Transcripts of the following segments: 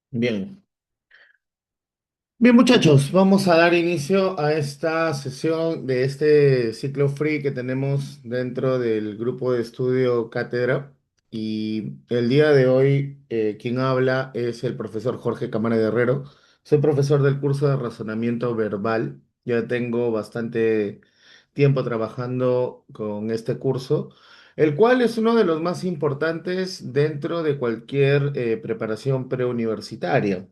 Bien, bien muchachos, vamos a dar inicio a esta sesión de este ciclo free que tenemos dentro del grupo de estudio Cátedra. Y el día de hoy quien habla es el profesor Jorge Cámara Guerrero. Soy profesor del curso de razonamiento verbal. Ya tengo bastante tiempo trabajando con este curso, el cual es uno de los más importantes dentro de cualquier preparación preuniversitaria,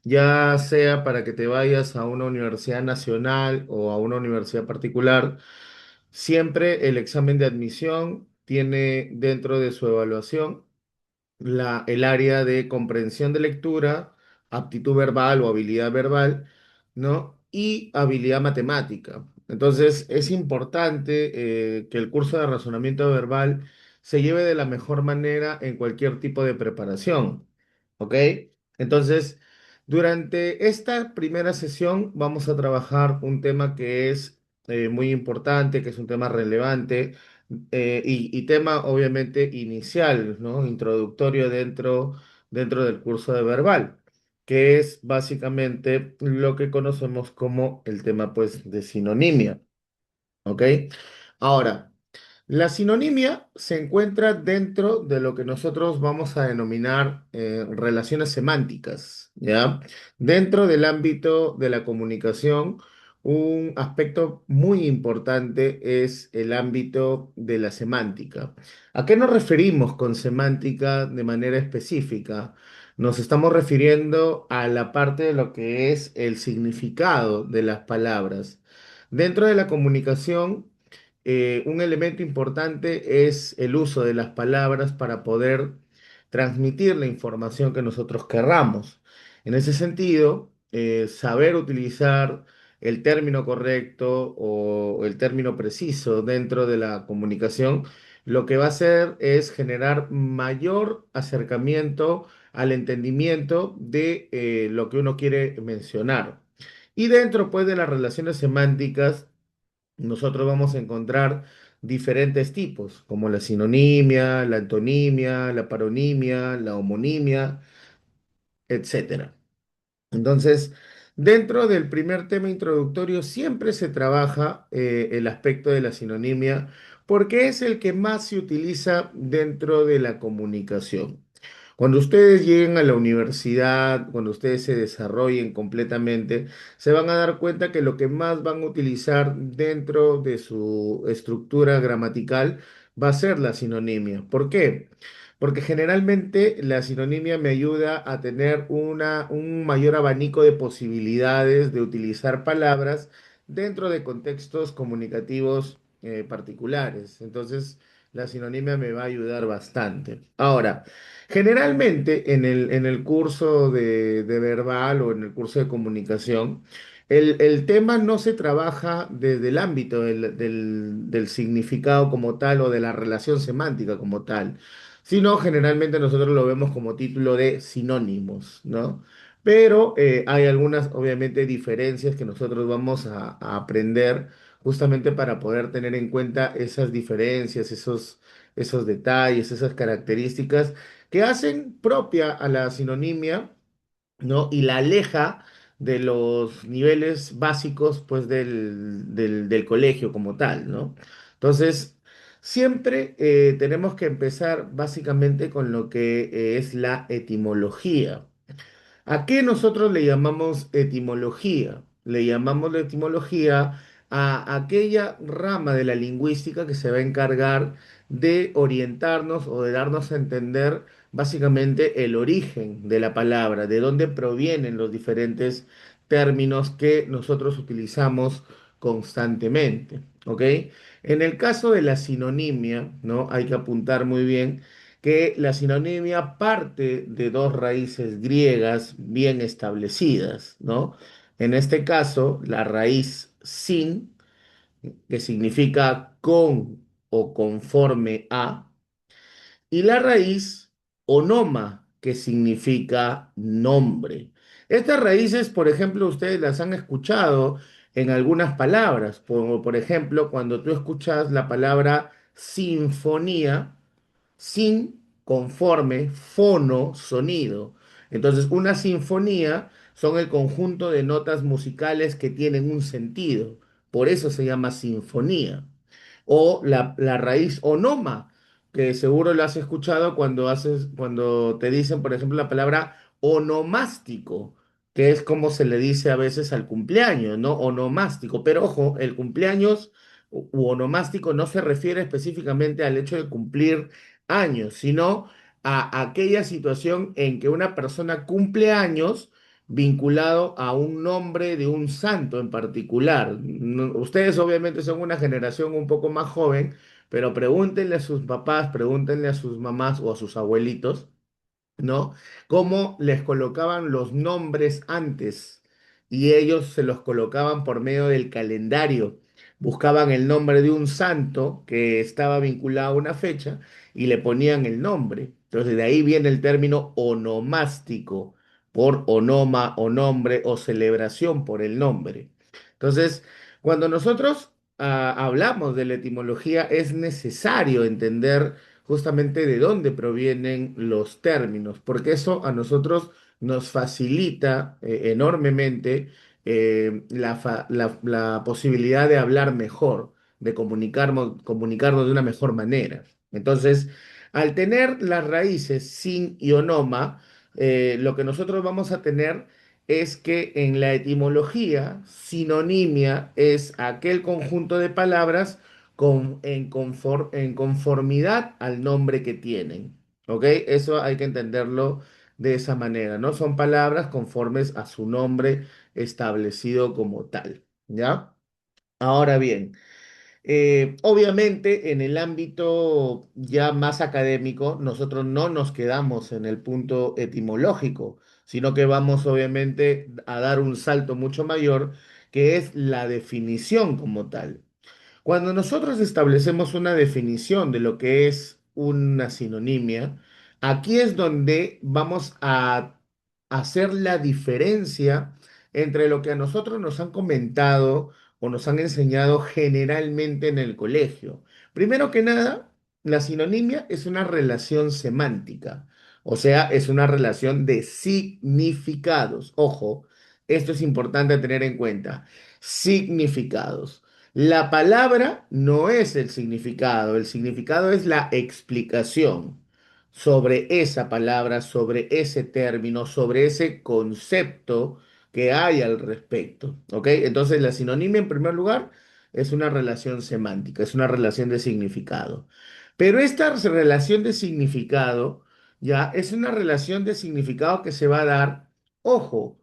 ya sea para que te vayas a una universidad nacional o a una universidad particular. Siempre el examen de admisión tiene dentro de su evaluación el área de comprensión de lectura, aptitud verbal o habilidad verbal, ¿no? Y habilidad matemática. Entonces, es importante que el curso de razonamiento verbal se lleve de la mejor manera en cualquier tipo de preparación, ¿ok? Entonces, durante esta primera sesión vamos a trabajar un tema que es muy importante, que es un tema relevante, y tema obviamente inicial, ¿no? Introductorio dentro del curso de verbal, que es básicamente lo que conocemos como el tema pues de sinonimia, ¿ok? Ahora, la sinonimia se encuentra dentro de lo que nosotros vamos a denominar relaciones semánticas, ¿ya? Dentro del ámbito de la comunicación, un aspecto muy importante es el ámbito de la semántica. ¿A qué nos referimos con semántica de manera específica? Nos estamos refiriendo a la parte de lo que es el significado de las palabras. Dentro de la comunicación, un elemento importante es el uso de las palabras para poder transmitir la información que nosotros querramos. En ese sentido, saber utilizar el término correcto o el término preciso dentro de la comunicación, lo que va a hacer es generar mayor acercamiento al entendimiento de lo que uno quiere mencionar. Y dentro, pues, de las relaciones semánticas, nosotros vamos a encontrar diferentes tipos, como la sinonimia, la antonimia, la paronimia, la homonimia, etcétera. Entonces, dentro del primer tema introductorio siempre se trabaja el aspecto de la sinonimia porque es el que más se utiliza dentro de la comunicación. Cuando ustedes lleguen a la universidad, cuando ustedes se desarrollen completamente, se van a dar cuenta que lo que más van a utilizar dentro de su estructura gramatical va a ser la sinonimia. ¿Por qué? Porque generalmente la sinonimia me ayuda a tener un mayor abanico de posibilidades de utilizar palabras dentro de contextos comunicativos particulares. Entonces, la sinonimia me va a ayudar bastante. Ahora, generalmente en el curso de verbal o en el curso de comunicación, el tema no se trabaja desde el ámbito del significado como tal o de la relación semántica como tal, sino generalmente nosotros lo vemos como título de sinónimos, ¿no? Pero hay algunas, obviamente, diferencias que nosotros vamos a aprender justamente para poder tener en cuenta esas diferencias, esos detalles, esas características que hacen propia a la sinonimia, ¿no? Y la aleja de los niveles básicos, pues, del colegio como tal, ¿no? Entonces, siempre tenemos que empezar básicamente con lo que es la etimología. ¿A qué nosotros le llamamos etimología? Le llamamos la etimología a aquella rama de la lingüística que se va a encargar de orientarnos o de darnos a entender básicamente el origen de la palabra, de dónde provienen los diferentes términos que nosotros utilizamos constantemente, ¿ok? En el caso de la sinonimia, ¿no? Hay que apuntar muy bien que la sinonimia parte de dos raíces griegas bien establecidas, ¿no? En este caso, la raíz sin, que significa con o conforme a, y la raíz onoma, que significa nombre. Estas raíces, por ejemplo, ustedes las han escuchado en algunas palabras, como por ejemplo, cuando tú escuchas la palabra sinfonía, sin, conforme, fono, sonido. Entonces, una sinfonía son el conjunto de notas musicales que tienen un sentido. Por eso se llama sinfonía. O la raíz onoma, que seguro lo has escuchado cuando te dicen, por ejemplo, la palabra onomástico, que es como se le dice a veces al cumpleaños, ¿no? Onomástico. Pero ojo, el cumpleaños u onomástico no se refiere específicamente al hecho de cumplir años, sino a aquella situación en que una persona cumple años vinculado a un nombre de un santo en particular. Ustedes obviamente son una generación un poco más joven, pero pregúntenle a sus papás, pregúntenle a sus mamás o a sus abuelitos, ¿no? Cómo les colocaban los nombres antes y ellos se los colocaban por medio del calendario. Buscaban el nombre de un santo que estaba vinculado a una fecha y le ponían el nombre. Entonces de ahí viene el término onomástico, por onoma o nombre o celebración por el nombre. Entonces, cuando nosotros hablamos de la etimología, es necesario entender justamente de dónde provienen los términos, porque eso a nosotros nos facilita enormemente la posibilidad de hablar mejor, de comunicarnos de una mejor manera. Entonces, al tener las raíces sin y onoma, lo que nosotros vamos a tener es que en la etimología, sinonimia es aquel conjunto de palabras en conformidad al nombre que tienen. ¿Ok? Eso hay que entenderlo de esa manera, ¿no? Son palabras conformes a su nombre establecido como tal, ¿ya? Ahora bien, obviamente en el ámbito ya más académico, nosotros no nos quedamos en el punto etimológico, sino que vamos obviamente a dar un salto mucho mayor, que es la definición como tal. Cuando nosotros establecemos una definición de lo que es una sinonimia, aquí es donde vamos a hacer la diferencia entre lo que a nosotros nos han comentado o nos han enseñado generalmente en el colegio. Primero que nada, la sinonimia es una relación semántica, o sea, es una relación de significados. Ojo, esto es importante tener en cuenta. Significados. La palabra no es el significado es la explicación sobre esa palabra, sobre ese término, sobre ese concepto que hay al respecto, ¿ok? Entonces la sinonimia en primer lugar es una relación semántica, es una relación de significado. Pero esta relación de significado ya es una relación de significado que se va a dar, ojo,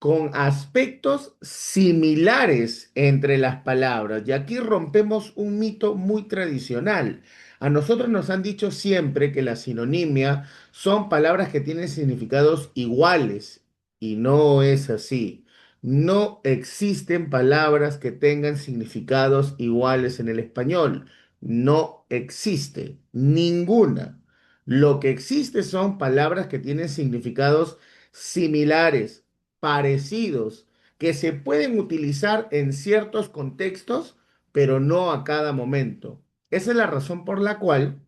con aspectos similares entre las palabras. Y aquí rompemos un mito muy tradicional. A nosotros nos han dicho siempre que la sinonimia son palabras que tienen significados iguales y no es así. No existen palabras que tengan significados iguales en el español. No existe ninguna. Lo que existe son palabras que tienen significados similares, parecidos, que se pueden utilizar en ciertos contextos, pero no a cada momento. Esa es la razón por la cual,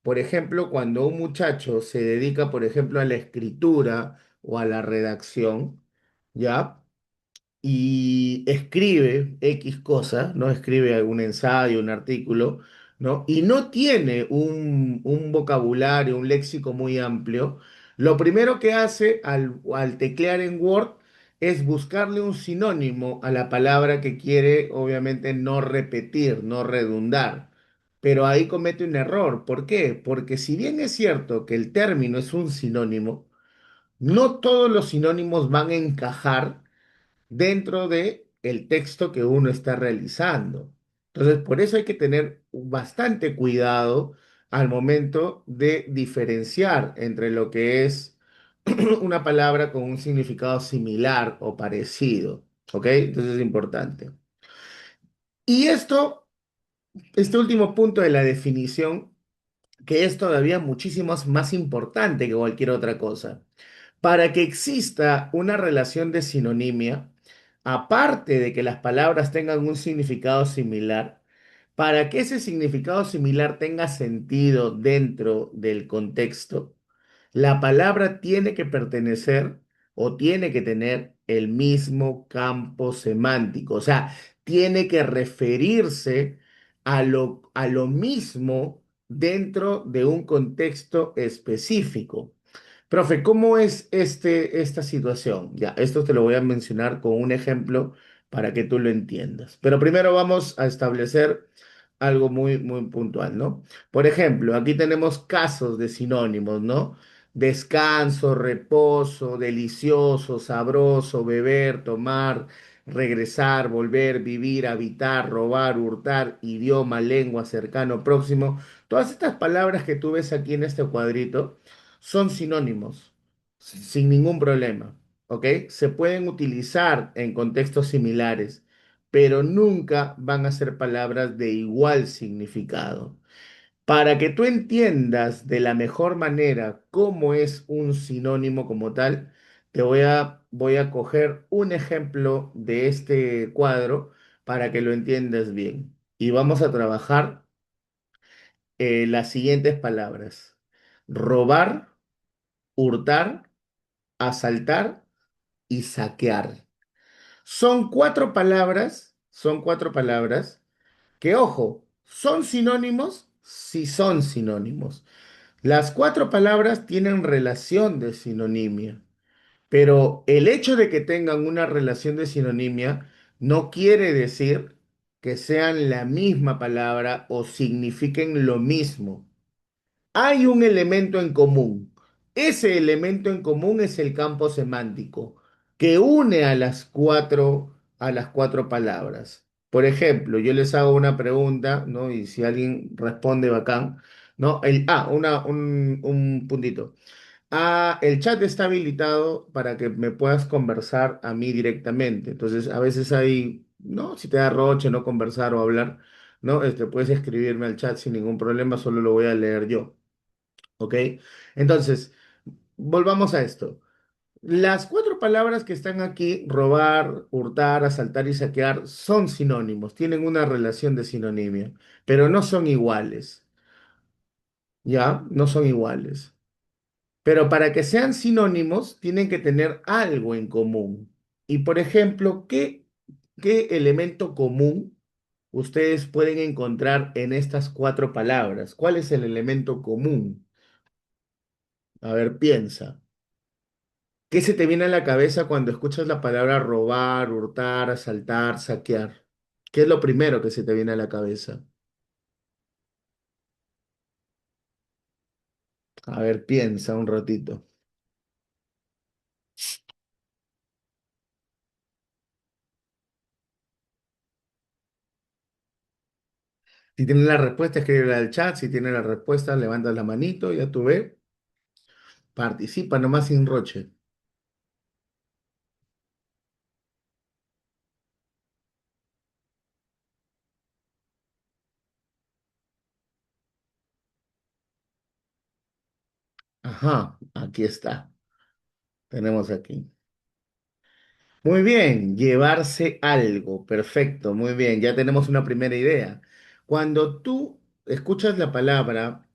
por ejemplo, cuando un muchacho se dedica, por ejemplo, a la escritura o a la redacción, ¿ya? Y escribe X cosa, ¿no? Escribe algún ensayo, un artículo, ¿no? Y no tiene un vocabulario, un léxico muy amplio, lo primero que hace al teclear en Word es buscarle un sinónimo a la palabra que quiere, obviamente, no repetir, no redundar. Pero ahí comete un error. ¿Por qué? Porque si bien es cierto que el término es un sinónimo, no todos los sinónimos van a encajar dentro de el texto que uno está realizando. Entonces, por eso hay que tener bastante cuidado al momento de diferenciar entre lo que es una palabra con un significado similar o parecido. ¿Ok? Entonces es importante. Y este último punto de la definición, que es todavía muchísimo más importante que cualquier otra cosa. Para que exista una relación de sinonimia, aparte de que las palabras tengan un significado similar, para que ese significado similar tenga sentido dentro del contexto, La palabra tiene que pertenecer o tiene que tener el mismo campo semántico, o sea, tiene que referirse a lo mismo dentro de un contexto específico. Profe, ¿cómo es esta situación? Ya, esto te lo voy a mencionar con un ejemplo para que tú lo entiendas. Pero primero vamos a establecer algo muy puntual, ¿no? Por ejemplo, aquí tenemos casos de sinónimos, ¿no? Descanso, reposo, delicioso, sabroso, beber, tomar, regresar, volver, vivir, habitar, robar, hurtar, idioma, lengua, cercano, próximo. Todas estas palabras que tú ves aquí en este cuadrito son sinónimos, sin ningún problema, ¿ok? Se pueden utilizar en contextos similares, pero nunca van a ser palabras de igual significado. Para que tú entiendas de la mejor manera cómo es un sinónimo como tal, voy a coger un ejemplo de este cuadro para que lo entiendas bien. Y vamos a trabajar las siguientes palabras. Robar, hurtar, asaltar y saquear. Son cuatro palabras que, ojo, ¿son sinónimos? Sí son sinónimos. Las cuatro palabras tienen relación de sinonimia, pero el hecho de que tengan una relación de sinonimia no quiere decir que sean la misma palabra o signifiquen lo mismo. Hay un elemento en común. Ese elemento en común es el campo semántico que une a las cuatro palabras. Por ejemplo, yo les hago una pregunta, ¿no? Y si alguien responde bacán, ¿no? Un puntito. El chat está habilitado para que me puedas conversar a mí directamente. Entonces, a veces hay, ¿no? Si te da roche no conversar o hablar, ¿no? Puedes escribirme al chat sin ningún problema, solo lo voy a leer yo. ¿Ok? Entonces, volvamos a esto. Las cuatro palabras que están aquí, robar, hurtar, asaltar y saquear, son sinónimos, tienen una relación de sinonimia, pero no son iguales, ¿ya? No son iguales. Pero para que sean sinónimos, tienen que tener algo en común. Y, por ejemplo, ¿qué elemento común ustedes pueden encontrar en estas cuatro palabras? ¿Cuál es el elemento común? A ver, piensa. ¿Qué se te viene a la cabeza cuando escuchas la palabra robar, hurtar, asaltar, saquear? ¿Qué es lo primero que se te viene a la cabeza? A ver, piensa un ratito. Si tienes la respuesta, escríbela al chat. Si tienes la respuesta, levantas la manito, ya tú ves. Participa nomás sin roche. Ajá, aquí está. Tenemos aquí. Muy bien, llevarse algo. Perfecto, muy bien. Ya tenemos una primera idea. Cuando tú escuchas la palabra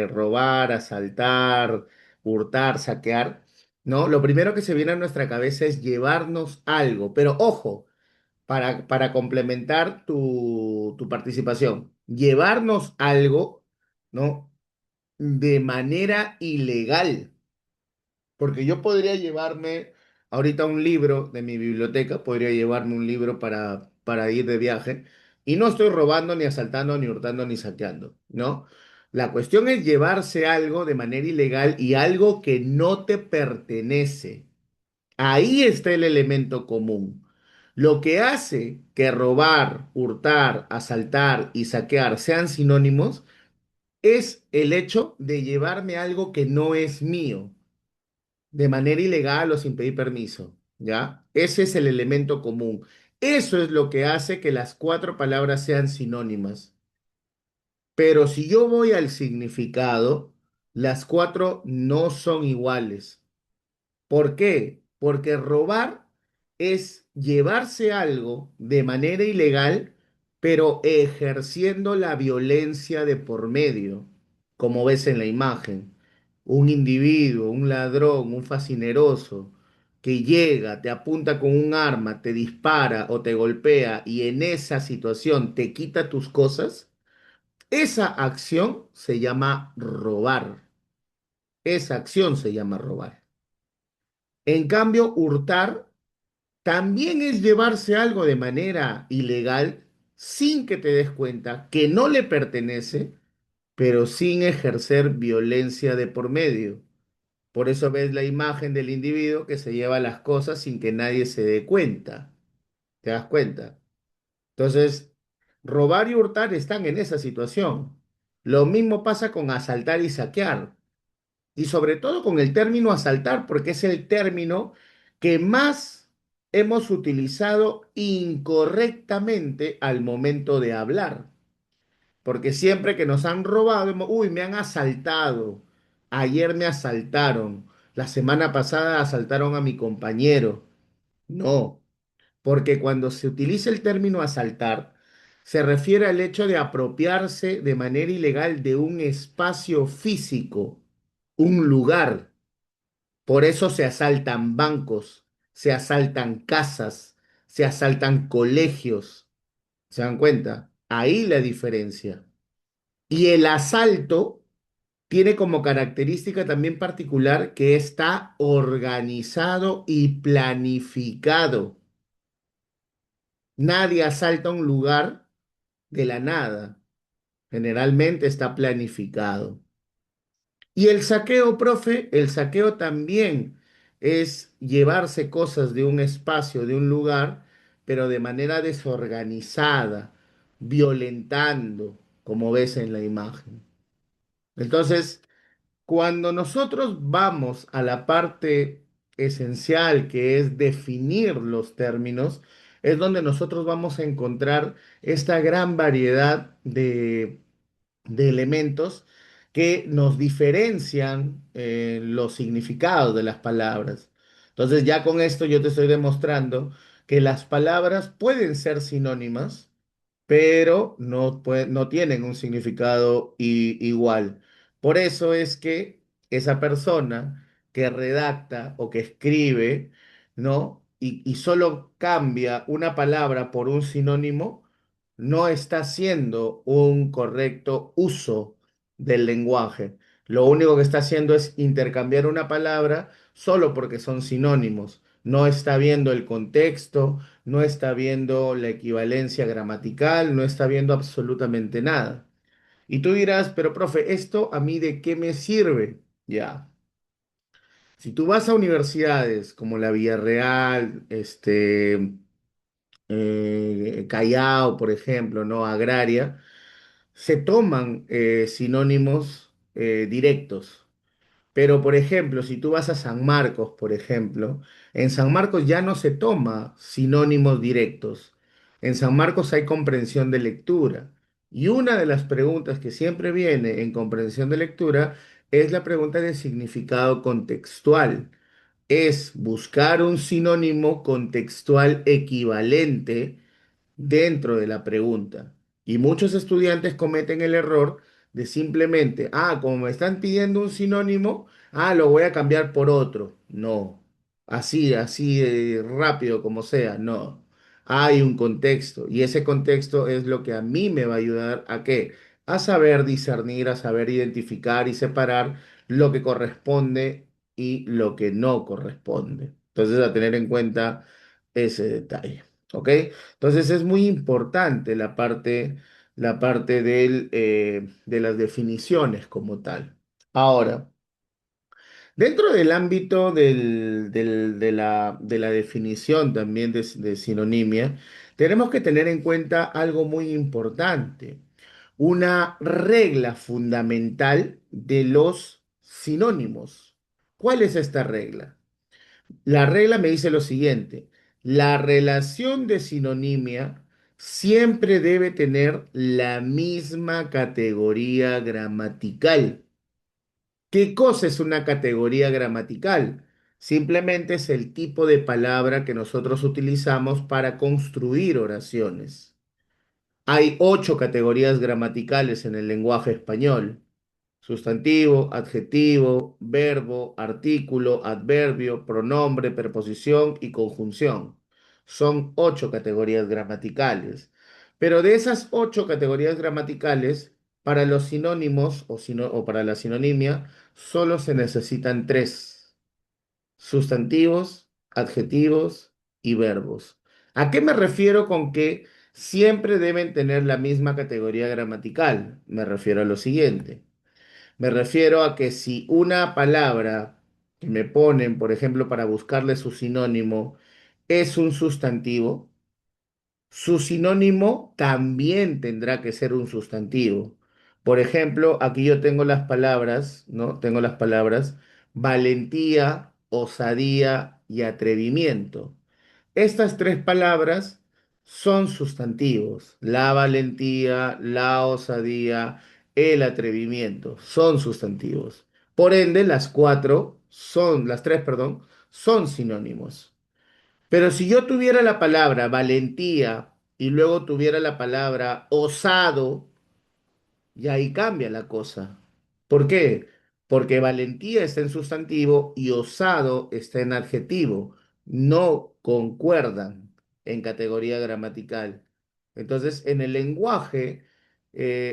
robar, asaltar, hurtar, saquear, ¿no? Lo primero que se viene a nuestra cabeza es llevarnos algo. Pero ojo, para complementar tu participación, llevarnos algo, ¿no? De manera ilegal. Porque yo podría llevarme ahorita un libro de mi biblioteca, podría llevarme un libro para ir de viaje, y no estoy robando, ni asaltando, ni hurtando, ni saqueando, ¿no? La cuestión es llevarse algo de manera ilegal y algo que no te pertenece. Ahí está el elemento común. Lo que hace que robar, hurtar, asaltar y saquear sean sinónimos es el hecho de llevarme algo que no es mío de manera ilegal o sin pedir permiso, ¿ya? Ese es el elemento común. Eso es lo que hace que las cuatro palabras sean sinónimas. Pero si yo voy al significado, las cuatro no son iguales. ¿Por qué? Porque robar es llevarse algo de manera ilegal, pero ejerciendo la violencia de por medio, como ves en la imagen. un individuo, un ladrón, un fascineroso, que llega, te apunta con un arma, te dispara o te golpea y en esa situación te quita tus cosas, esa acción se llama robar. Esa acción se llama robar. En cambio, hurtar también es llevarse algo de manera ilegal sin que te des cuenta que no le pertenece, pero sin ejercer violencia de por medio. Por eso ves la imagen del individuo que se lleva las cosas sin que nadie se dé cuenta. ¿Te das cuenta? Entonces, robar y hurtar están en esa situación. Lo mismo pasa con asaltar y saquear. Y sobre todo con el término asaltar, porque es el término que más hemos utilizado incorrectamente al momento de hablar. Porque siempre que nos han robado, uy, me han asaltado. Ayer me asaltaron. La semana pasada asaltaron a mi compañero. No, porque cuando se utiliza el término asaltar, se refiere al hecho de apropiarse de manera ilegal de un espacio físico, un lugar. Por eso se asaltan bancos, se asaltan casas, se asaltan colegios. ¿Se dan cuenta? Ahí la diferencia. Y el asalto tiene como característica también particular que está organizado y planificado. Nadie asalta un lugar de la nada. Generalmente está planificado. Y el saqueo, profe, el saqueo también es llevarse cosas de un espacio, de un lugar, pero de manera desorganizada, violentando, como ves en la imagen. Entonces, cuando nosotros vamos a la parte esencial, que es definir los términos, es donde nosotros vamos a encontrar esta gran variedad de elementos que nos diferencian los significados de las palabras. Entonces, ya con esto yo te estoy demostrando que las palabras pueden ser sinónimas, pero no tienen un significado igual. Por eso es que esa persona que redacta o que escribe, ¿no? Y solo cambia una palabra por un sinónimo, no está haciendo un correcto uso del lenguaje. Lo único que está haciendo es intercambiar una palabra solo porque son sinónimos. No está viendo el contexto, no está viendo la equivalencia gramatical, no está viendo absolutamente nada. Y tú dirás, pero profe, ¿esto a mí de qué me sirve? Ya. Si tú vas a universidades como la Villarreal, Callao, por ejemplo, ¿no? Agraria, se toman sinónimos directos. Pero, por ejemplo, si tú vas a San Marcos, por ejemplo, en San Marcos ya no se toma sinónimos directos. En San Marcos hay comprensión de lectura. Y una de las preguntas que siempre viene en comprensión de lectura es la pregunta de significado contextual. Es buscar un sinónimo contextual equivalente dentro de la pregunta. Y muchos estudiantes cometen el error de simplemente, como me están pidiendo un sinónimo, lo voy a cambiar por otro. No, así de rápido como sea, no. Hay un contexto y ese contexto es lo que a mí me va a ayudar a qué? A saber discernir, a saber identificar y separar lo que corresponde y lo que no corresponde. Entonces, a tener en cuenta ese detalle. ¿Ok? Entonces es muy importante la parte de las definiciones como tal. Ahora, dentro del ámbito de la definición también de sinonimia, tenemos que tener en cuenta algo muy importante, una regla fundamental de los sinónimos. ¿Cuál es esta regla? La regla me dice lo siguiente, la relación de sinonimia siempre debe tener la misma categoría gramatical. ¿Qué cosa es una categoría gramatical? Simplemente es el tipo de palabra que nosotros utilizamos para construir oraciones. Hay 8 categorías gramaticales en el lenguaje español. Sustantivo, adjetivo, verbo, artículo, adverbio, pronombre, preposición y conjunción. Son 8 categorías gramaticales. Pero de esas 8 categorías gramaticales, para los sinónimos o para la sinonimia, solo se necesitan tres: sustantivos, adjetivos y verbos. ¿A qué me refiero con que siempre deben tener la misma categoría gramatical? Me refiero a lo siguiente. Me refiero a que si una palabra que me ponen, por ejemplo, para buscarle su sinónimo, es un sustantivo, su sinónimo también tendrá que ser un sustantivo. Por ejemplo, aquí yo tengo las palabras, ¿no? Tengo las palabras valentía, osadía y atrevimiento. Estas tres palabras son sustantivos. La valentía, la osadía, el atrevimiento son sustantivos. Por ende, las tres, perdón, son sinónimos. Pero si yo tuviera la palabra valentía y luego tuviera la palabra osado, y ahí cambia la cosa. ¿Por qué? Porque valentía está en sustantivo y osado está en adjetivo. No concuerdan en categoría gramatical. Entonces, en el lenguaje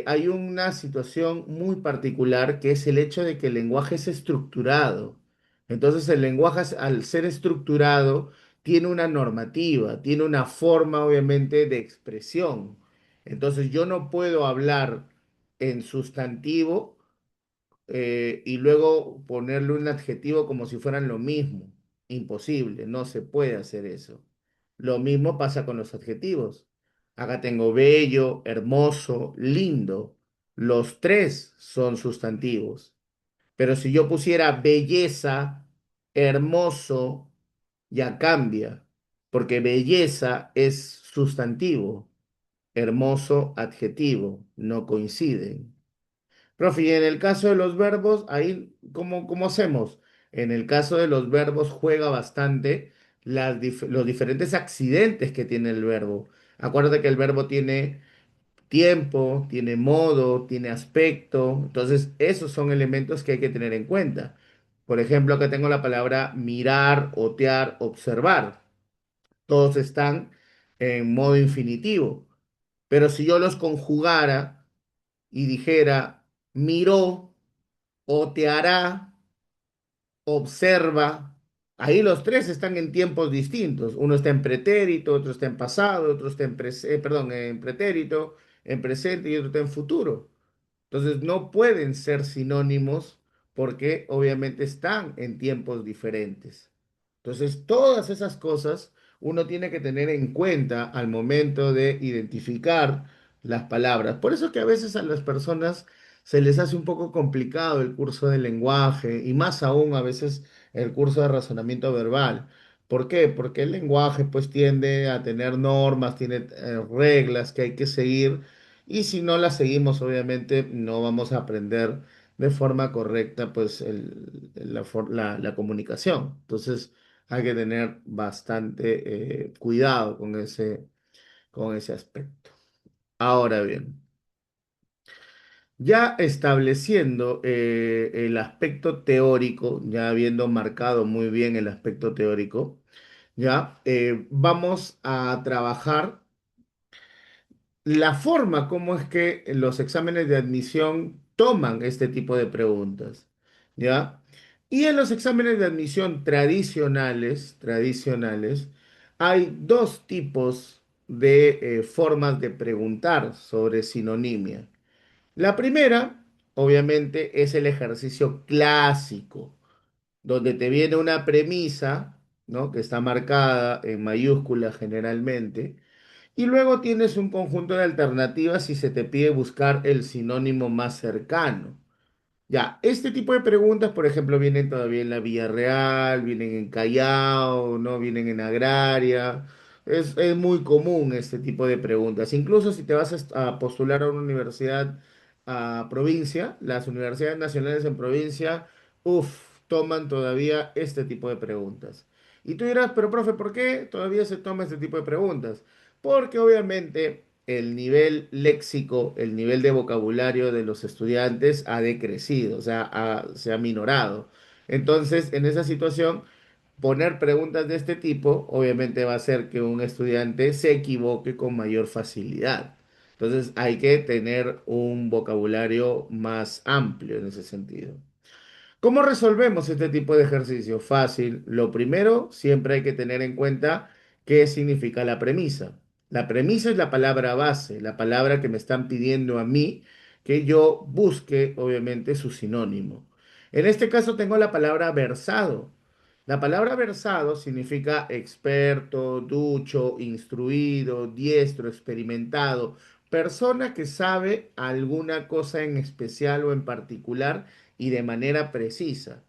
hay una situación muy particular que es el hecho de que el lenguaje es estructurado. Entonces, el lenguaje, al ser estructurado, tiene una normativa, tiene una forma, obviamente, de expresión. Entonces, yo no puedo hablar en sustantivo y luego ponerle un adjetivo como si fueran lo mismo. Imposible, no se puede hacer eso. Lo mismo pasa con los adjetivos. Acá tengo bello, hermoso, lindo. Los tres son sustantivos. Pero si yo pusiera belleza, hermoso, ya cambia, porque belleza es sustantivo, hermoso, adjetivo, no coinciden. Profe, y en el caso de los verbos, ahí, ¿cómo hacemos? En el caso de los verbos juega bastante los diferentes accidentes que tiene el verbo. Acuérdate que el verbo tiene tiempo, tiene modo, tiene aspecto. Entonces, esos son elementos que hay que tener en cuenta. Por ejemplo, acá tengo la palabra mirar, otear, observar. Todos están en modo infinitivo. Pero si yo los conjugara y dijera miró, oteará, observa, ahí los tres están en tiempos distintos. Uno está en pretérito, otro está en pasado, otro está perdón, en pretérito, en presente y otro está en futuro. Entonces no pueden ser sinónimos porque obviamente están en tiempos diferentes. Entonces todas esas cosas uno tiene que tener en cuenta al momento de identificar las palabras. Por eso que a veces a las personas se les hace un poco complicado el curso de lenguaje y más aún a veces el curso de razonamiento verbal. ¿Por qué? Porque el lenguaje pues tiende a tener normas, tiene reglas que hay que seguir y si no las seguimos, obviamente no vamos a aprender de forma correcta, pues, la comunicación. Entonces, hay que tener bastante cuidado con ese aspecto. Ahora bien, ya estableciendo el aspecto teórico, ya habiendo marcado muy bien el aspecto teórico, ya vamos a trabajar la forma como es que los exámenes de admisión toman este tipo de preguntas, ¿ya? Y en los exámenes de admisión tradicionales, hay dos tipos de formas de preguntar sobre sinonimia. La primera, obviamente, es el ejercicio clásico, donde te viene una premisa, ¿no? Que está marcada en mayúsculas generalmente y luego tienes un conjunto de alternativas si se te pide buscar el sinónimo más cercano. Ya, este tipo de preguntas, por ejemplo, vienen todavía en la Villa Real, vienen en Callao, ¿no? Vienen en Agraria. Es muy común este tipo de preguntas. Incluso si te vas a postular a una universidad a provincia, las universidades nacionales en provincia, toman todavía este tipo de preguntas. Y tú dirás, pero profe, ¿por qué todavía se toma este tipo de preguntas? Porque obviamente el nivel léxico, el nivel de vocabulario de los estudiantes ha decrecido, o sea, se ha minorado. Entonces, en esa situación, poner preguntas de este tipo obviamente va a hacer que un estudiante se equivoque con mayor facilidad. Entonces, hay que tener un vocabulario más amplio en ese sentido. ¿Cómo resolvemos este tipo de ejercicio? Fácil. Lo primero, siempre hay que tener en cuenta qué significa la premisa. La premisa es la palabra base, la palabra que me están pidiendo a mí que yo busque, obviamente, su sinónimo. En este caso tengo la palabra versado. La palabra versado significa experto, ducho, instruido, diestro, experimentado, persona que sabe alguna cosa en especial o en particular y de manera precisa.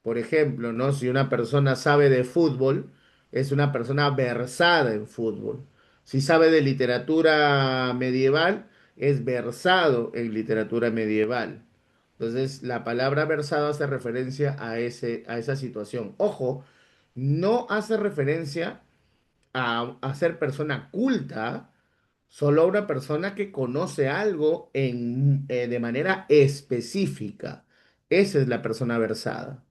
Por ejemplo, ¿no? Si una persona sabe de fútbol, es una persona versada en fútbol. Si sabe de literatura medieval, es versado en literatura medieval. Entonces, la palabra versado hace referencia a esa situación. Ojo, no hace referencia a ser persona culta, solo a una persona que conoce algo de manera específica. Esa es la persona versada.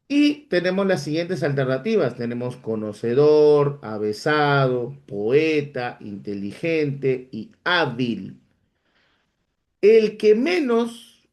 Y tenemos las siguientes alternativas. Tenemos conocedor, avesado, poeta, inteligente y hábil. El que menos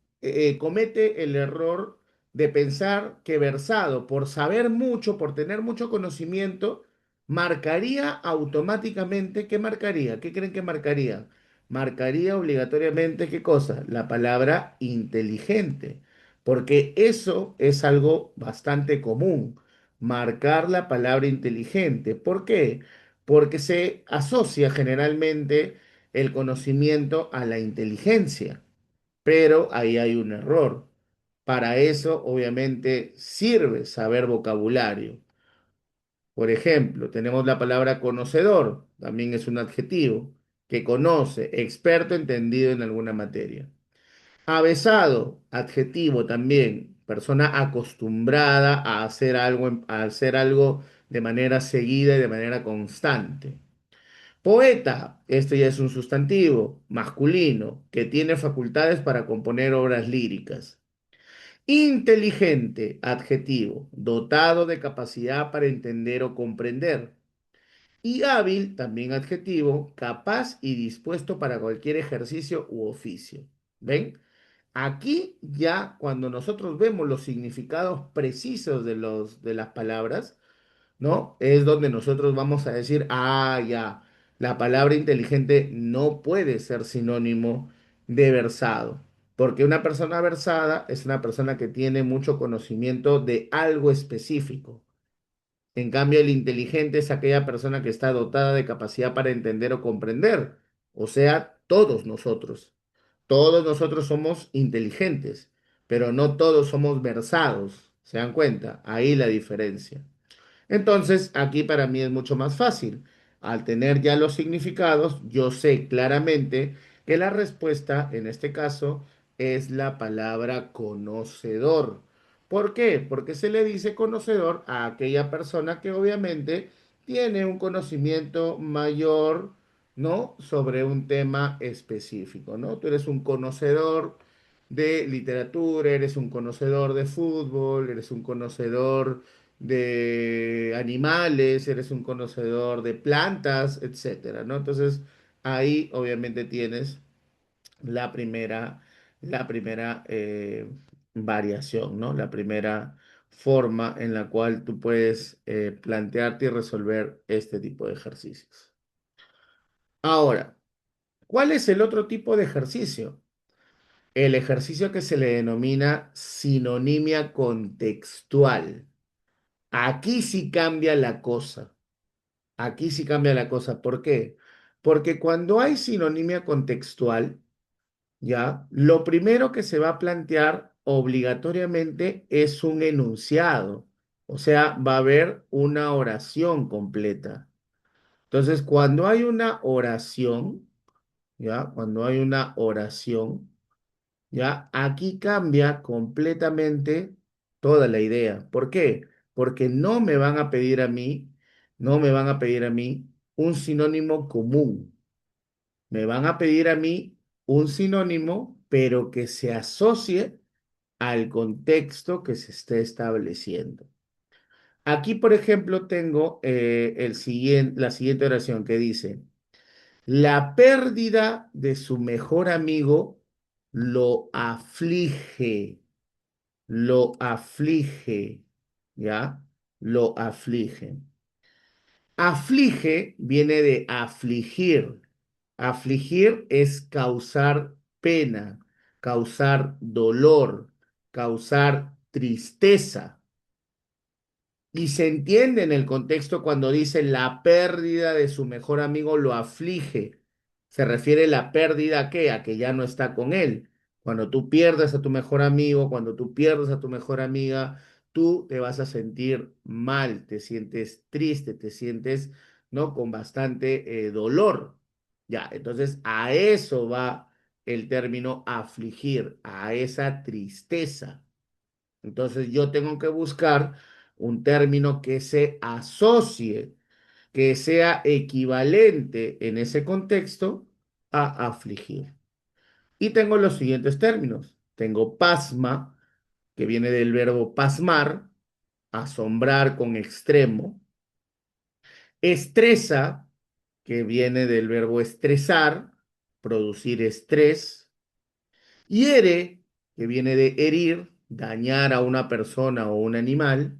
comete el error de pensar que versado, por saber mucho, por tener mucho conocimiento, marcaría automáticamente, ¿qué marcaría? ¿Qué creen que marcaría? Marcaría obligatoriamente, ¿qué cosa? La palabra inteligente, porque eso es algo bastante común, marcar la palabra inteligente. ¿Por qué? Porque se asocia generalmente el conocimiento a la inteligencia, pero ahí hay un error. Para eso, obviamente, sirve saber vocabulario. Por ejemplo, tenemos la palabra conocedor, también es un adjetivo, que conoce, experto, entendido en alguna materia. Avesado, adjetivo también, persona acostumbrada a hacer algo de manera seguida y de manera constante. Poeta, este ya es un sustantivo masculino que tiene facultades para componer obras líricas. Inteligente, adjetivo, dotado de capacidad para entender o comprender. Y hábil, también adjetivo, capaz y dispuesto para cualquier ejercicio u oficio. ¿Ven? Aquí ya cuando nosotros vemos los significados precisos de las palabras, ¿no? Es donde nosotros vamos a decir, ah, ya, la palabra inteligente no puede ser sinónimo de versado, porque una persona versada es una persona que tiene mucho conocimiento de algo específico. En cambio, el inteligente es aquella persona que está dotada de capacidad para entender o comprender, o sea, todos nosotros. Todos nosotros somos inteligentes, pero no todos somos versados. ¿Se dan cuenta? Ahí la diferencia. Entonces, aquí para mí es mucho más fácil. Al tener ya los significados, yo sé claramente que la respuesta en este caso es la palabra conocedor. ¿Por qué? Porque se le dice conocedor a aquella persona que obviamente tiene un conocimiento mayor, ¿no? Sobre un tema específico, ¿no? Tú eres un conocedor de literatura, eres un conocedor de fútbol, eres un conocedor de animales, eres un conocedor de plantas, etcétera, ¿no? Entonces, ahí obviamente tienes la primera, la primera variación, ¿no? La primera forma en la cual tú puedes plantearte y resolver este tipo de ejercicios. Ahora, ¿cuál es el otro tipo de ejercicio? El ejercicio que se le denomina sinonimia contextual. Aquí sí cambia la cosa. Aquí sí cambia la cosa. ¿Por qué? Porque cuando hay sinonimia contextual, ¿ya? Lo primero que se va a plantear obligatoriamente es un enunciado. O sea, va a haber una oración completa. Entonces, cuando hay una oración, ¿ya? Cuando hay una oración, ¿ya? Aquí cambia completamente toda la idea. ¿Por qué? Porque no me van a pedir a mí, no me van a pedir a mí un sinónimo común. Me van a pedir a mí un sinónimo, pero que se asocie al contexto que se esté estableciendo. Aquí, por ejemplo, tengo la siguiente oración que dice, la pérdida de su mejor amigo lo aflige, ¿ya? Lo aflige. Aflige viene de afligir. Afligir es causar pena, causar dolor, causar tristeza. Y se entiende en el contexto cuando dice la pérdida de su mejor amigo lo aflige. Se refiere la pérdida a qué? A que ya no está con él. Cuando tú pierdes a tu mejor amigo, cuando tú pierdes a tu mejor amiga, tú te vas a sentir mal, te sientes triste, te sientes, ¿no? Con bastante dolor. Ya, entonces a eso va el término afligir, a esa tristeza. Entonces yo tengo que buscar un término que se asocie, que sea equivalente en ese contexto a afligir. Y tengo los siguientes términos. Tengo pasma, que viene del verbo pasmar, asombrar con extremo. Estresa, que viene del verbo estresar, producir estrés. Hiere, que viene de herir, dañar a una persona o un animal.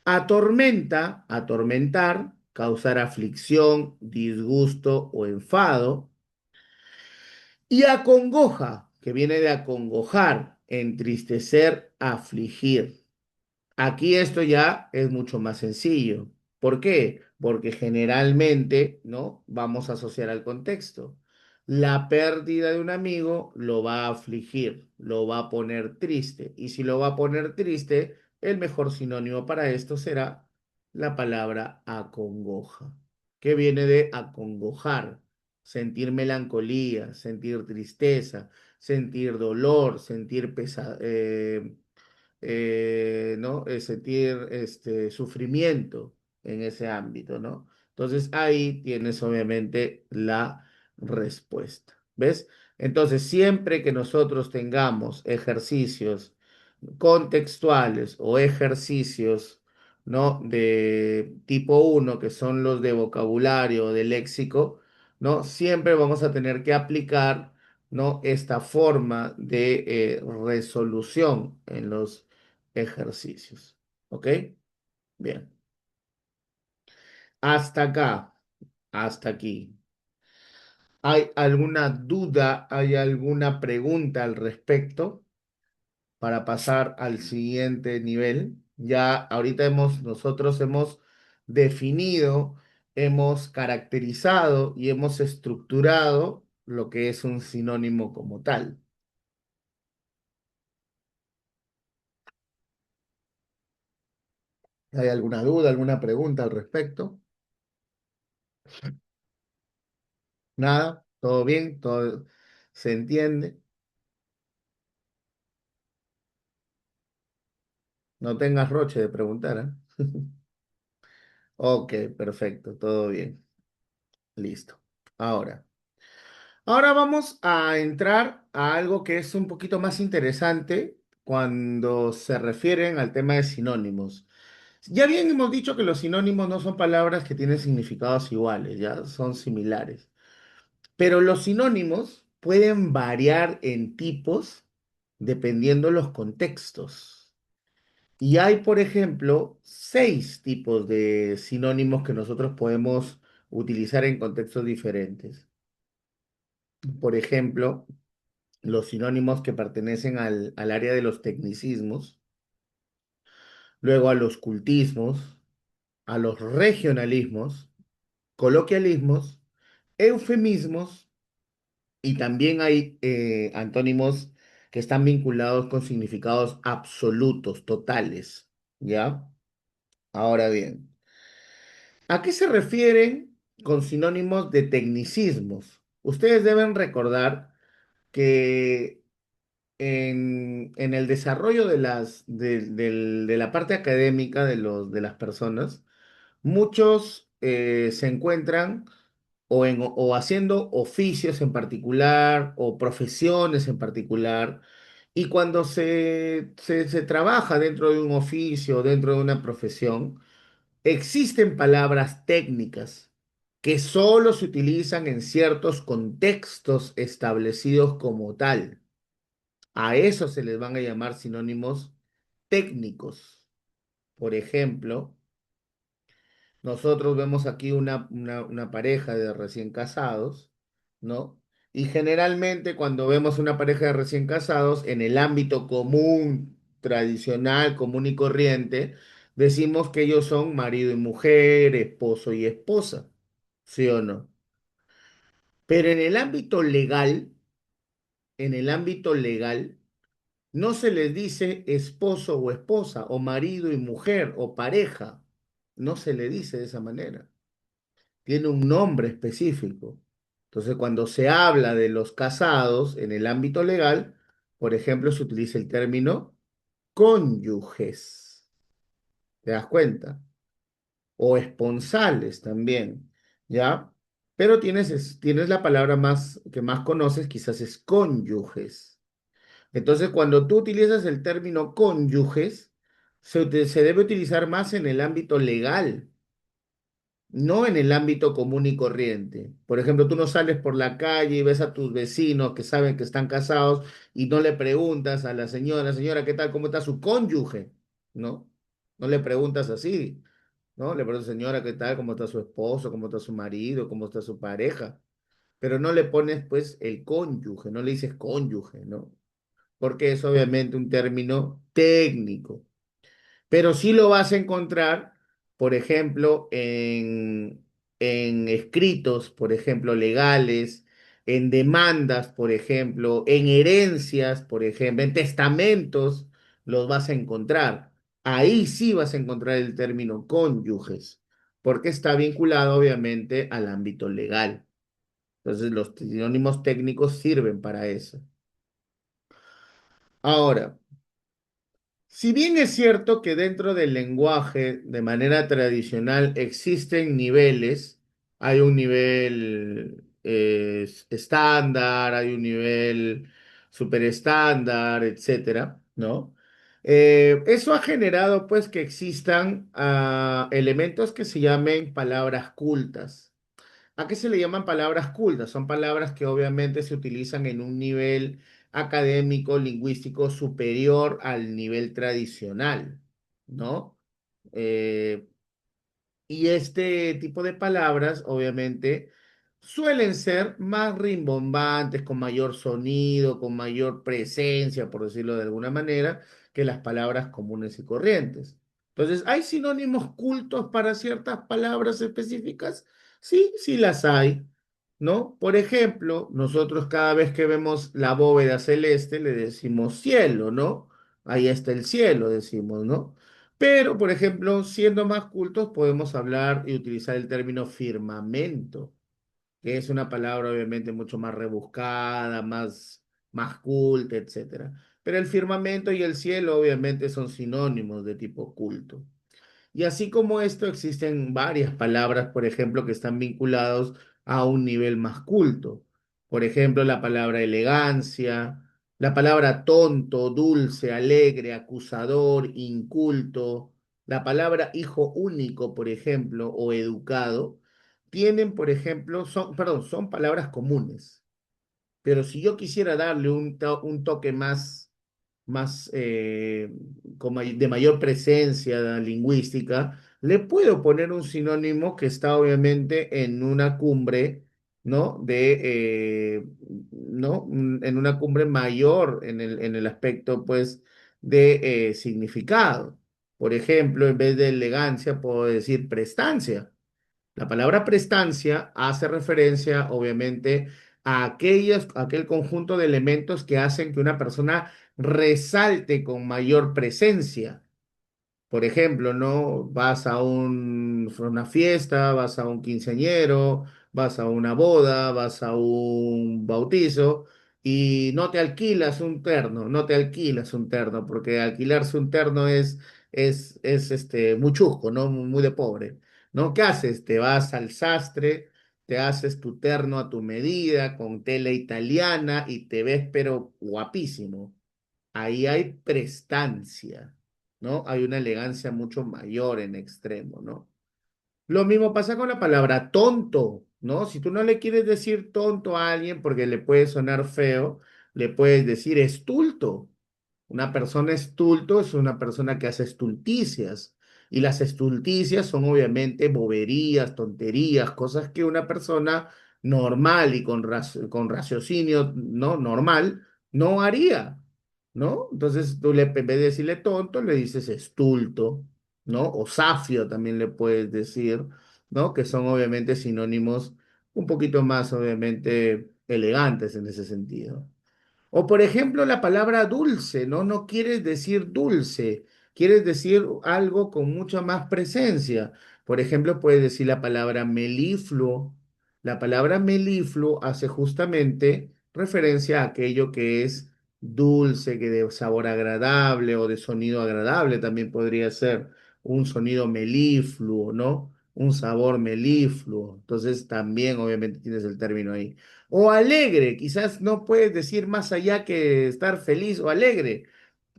Atormenta, atormentar, causar aflicción, disgusto o enfado. Y acongoja, que viene de acongojar, entristecer, afligir. Aquí esto ya es mucho más sencillo. ¿Por qué? Porque generalmente, ¿no? Vamos a asociar al contexto. La pérdida de un amigo lo va a afligir, lo va a poner triste. Y si lo va a poner triste, el mejor sinónimo para esto será la palabra acongoja, que viene de acongojar, sentir melancolía, sentir tristeza, sentir dolor, sentir ¿no? Sentir sufrimiento en ese ámbito, ¿no? Entonces ahí tienes obviamente la respuesta, ¿ves? Entonces siempre que nosotros tengamos ejercicios contextuales o ejercicios, ¿no? De tipo uno que son los de vocabulario o de léxico, ¿no? Siempre vamos a tener que aplicar, ¿no? Esta forma de resolución en los ejercicios. ¿Ok? Bien. Hasta acá, hasta aquí. ¿Hay alguna duda? ¿Hay alguna pregunta al respecto para pasar al siguiente nivel? Ya ahorita nosotros hemos definido, hemos caracterizado y hemos estructurado lo que es un sinónimo como tal. ¿Hay alguna duda, alguna pregunta al respecto? Nada, todo bien, todo se entiende. No tengas roche de preguntar, ¿eh? Ok, perfecto, todo bien, listo. Ahora, ahora vamos a entrar a algo que es un poquito más interesante cuando se refieren al tema de sinónimos. Ya bien hemos dicho que los sinónimos no son palabras que tienen significados iguales, ya son similares. Pero los sinónimos pueden variar en tipos dependiendo los contextos. Y hay, por ejemplo, 6 tipos de sinónimos que nosotros podemos utilizar en contextos diferentes. Por ejemplo, los sinónimos que pertenecen al área de los tecnicismos, luego a los cultismos, a los regionalismos, coloquialismos, eufemismos y también hay antónimos que están vinculados con significados absolutos, totales, ¿ya? Ahora bien, ¿a qué se refieren con sinónimos de tecnicismos? Ustedes deben recordar que en el desarrollo de la parte académica de las personas, muchos se encuentran o haciendo oficios en particular o profesiones en particular. Y cuando se trabaja dentro de un oficio, dentro de una profesión, existen palabras técnicas que solo se utilizan en ciertos contextos establecidos como tal. A eso se les van a llamar sinónimos técnicos. Por ejemplo, nosotros vemos aquí una pareja de recién casados, ¿no? Y generalmente cuando vemos una pareja de recién casados, en el ámbito común, tradicional, común y corriente, decimos que ellos son marido y mujer, esposo y esposa, ¿sí o no? Pero en el ámbito legal, no se les dice esposo o esposa, o marido y mujer, o pareja. No se le dice de esa manera. Tiene un nombre específico. Entonces, cuando se habla de los casados en el ámbito legal, por ejemplo, se utiliza el término cónyuges. ¿Te das cuenta? O esponsales también, ¿ya? Pero tienes la palabra más que más conoces, quizás es cónyuges. Entonces, cuando tú utilizas el término cónyuges, se debe utilizar más en el ámbito legal, no en el ámbito común y corriente. Por ejemplo, tú no sales por la calle y ves a tus vecinos que saben que están casados y no le preguntas a la señora, ¿qué tal? ¿Cómo está su cónyuge? ¿No? No le preguntas así, ¿no? Le preguntas, señora, ¿qué tal? ¿Cómo está su esposo? ¿Cómo está su marido? ¿Cómo está su pareja? Pero no le pones, pues, el cónyuge, no le dices cónyuge, ¿no? Porque es obviamente un término técnico, pero sí lo vas a encontrar, por ejemplo, en escritos, por ejemplo, legales, en demandas, por ejemplo, en herencias, por ejemplo, en testamentos, los vas a encontrar. Ahí sí vas a encontrar el término cónyuges, porque está vinculado obviamente al ámbito legal. Entonces, los sinónimos técnicos sirven para eso. Ahora, si bien es cierto que dentro del lenguaje, de manera tradicional, existen niveles, hay un nivel estándar, hay un nivel superestándar, etcétera, ¿no? Eso ha generado, pues, que existan elementos que se llamen palabras cultas. ¿A qué se le llaman palabras cultas? Son palabras que obviamente se utilizan en un nivel académico, lingüístico superior al nivel tradicional, ¿no? Eh, y este tipo de palabras, obviamente, suelen ser más rimbombantes, con mayor sonido, con mayor presencia, por decirlo de alguna manera, que las palabras comunes y corrientes. Entonces, ¿hay sinónimos cultos para ciertas palabras específicas? Sí, sí las hay, ¿no? Por ejemplo, nosotros cada vez que vemos la bóveda celeste le decimos cielo, ¿no? Ahí está el cielo, decimos, ¿no? Pero, por ejemplo, siendo más cultos, podemos hablar y utilizar el término firmamento, que es una palabra obviamente mucho más rebuscada, más culta, etcétera. Pero el firmamento y el cielo obviamente son sinónimos de tipo culto. Y así como esto, existen varias palabras, por ejemplo, que están vinculados a un nivel más culto. Por ejemplo, la palabra elegancia, la palabra tonto, dulce, alegre, acusador, inculto, la palabra hijo único, por ejemplo, o educado, tienen, por ejemplo, perdón, son palabras comunes. Pero si yo quisiera darle un toque más de mayor presencia lingüística, le puedo poner un sinónimo que está obviamente en una cumbre, ¿no? ¿No? En una cumbre mayor en el aspecto, pues, de significado. Por ejemplo, en vez de elegancia, puedo decir prestancia. La palabra prestancia hace referencia, obviamente, a aquel conjunto de elementos que hacen que una persona resalte con mayor presencia. Por ejemplo, ¿no? Vas a una fiesta, vas a un quinceañero, vas a una boda, vas a un bautizo y no te alquilas un terno, no te alquilas un terno, porque alquilarse un terno es muy chusco, ¿no? Muy de pobre, ¿no? ¿Qué haces? Te vas al sastre, te haces tu terno a tu medida, con tela italiana y te ves pero guapísimo. Ahí hay prestancia, ¿no? Hay una elegancia mucho mayor en extremo, ¿no? Lo mismo pasa con la palabra tonto, ¿no? Si tú no le quieres decir tonto a alguien porque le puede sonar feo, le puedes decir estulto. Una persona estulto es una persona que hace estulticias. Y las estulticias son obviamente boberías, tonterías, cosas que una persona normal y con raciocinio, ¿no? Normal, no haría, ¿no? Entonces tú en vez de decirle tonto, le dices estulto, ¿no? O safio también le puedes decir, ¿no? Que son obviamente sinónimos un poquito más, obviamente, elegantes en ese sentido. O por ejemplo, la palabra dulce, ¿no? No quieres decir dulce, quieres decir algo con mucha más presencia. Por ejemplo, puedes decir la palabra melifluo. La palabra melifluo hace justamente referencia a aquello que es dulce, que de sabor agradable o de sonido agradable también podría ser un sonido melifluo, ¿no? Un sabor melifluo. Entonces también obviamente tienes el término ahí. O alegre, quizás no puedes decir más allá que estar feliz o alegre.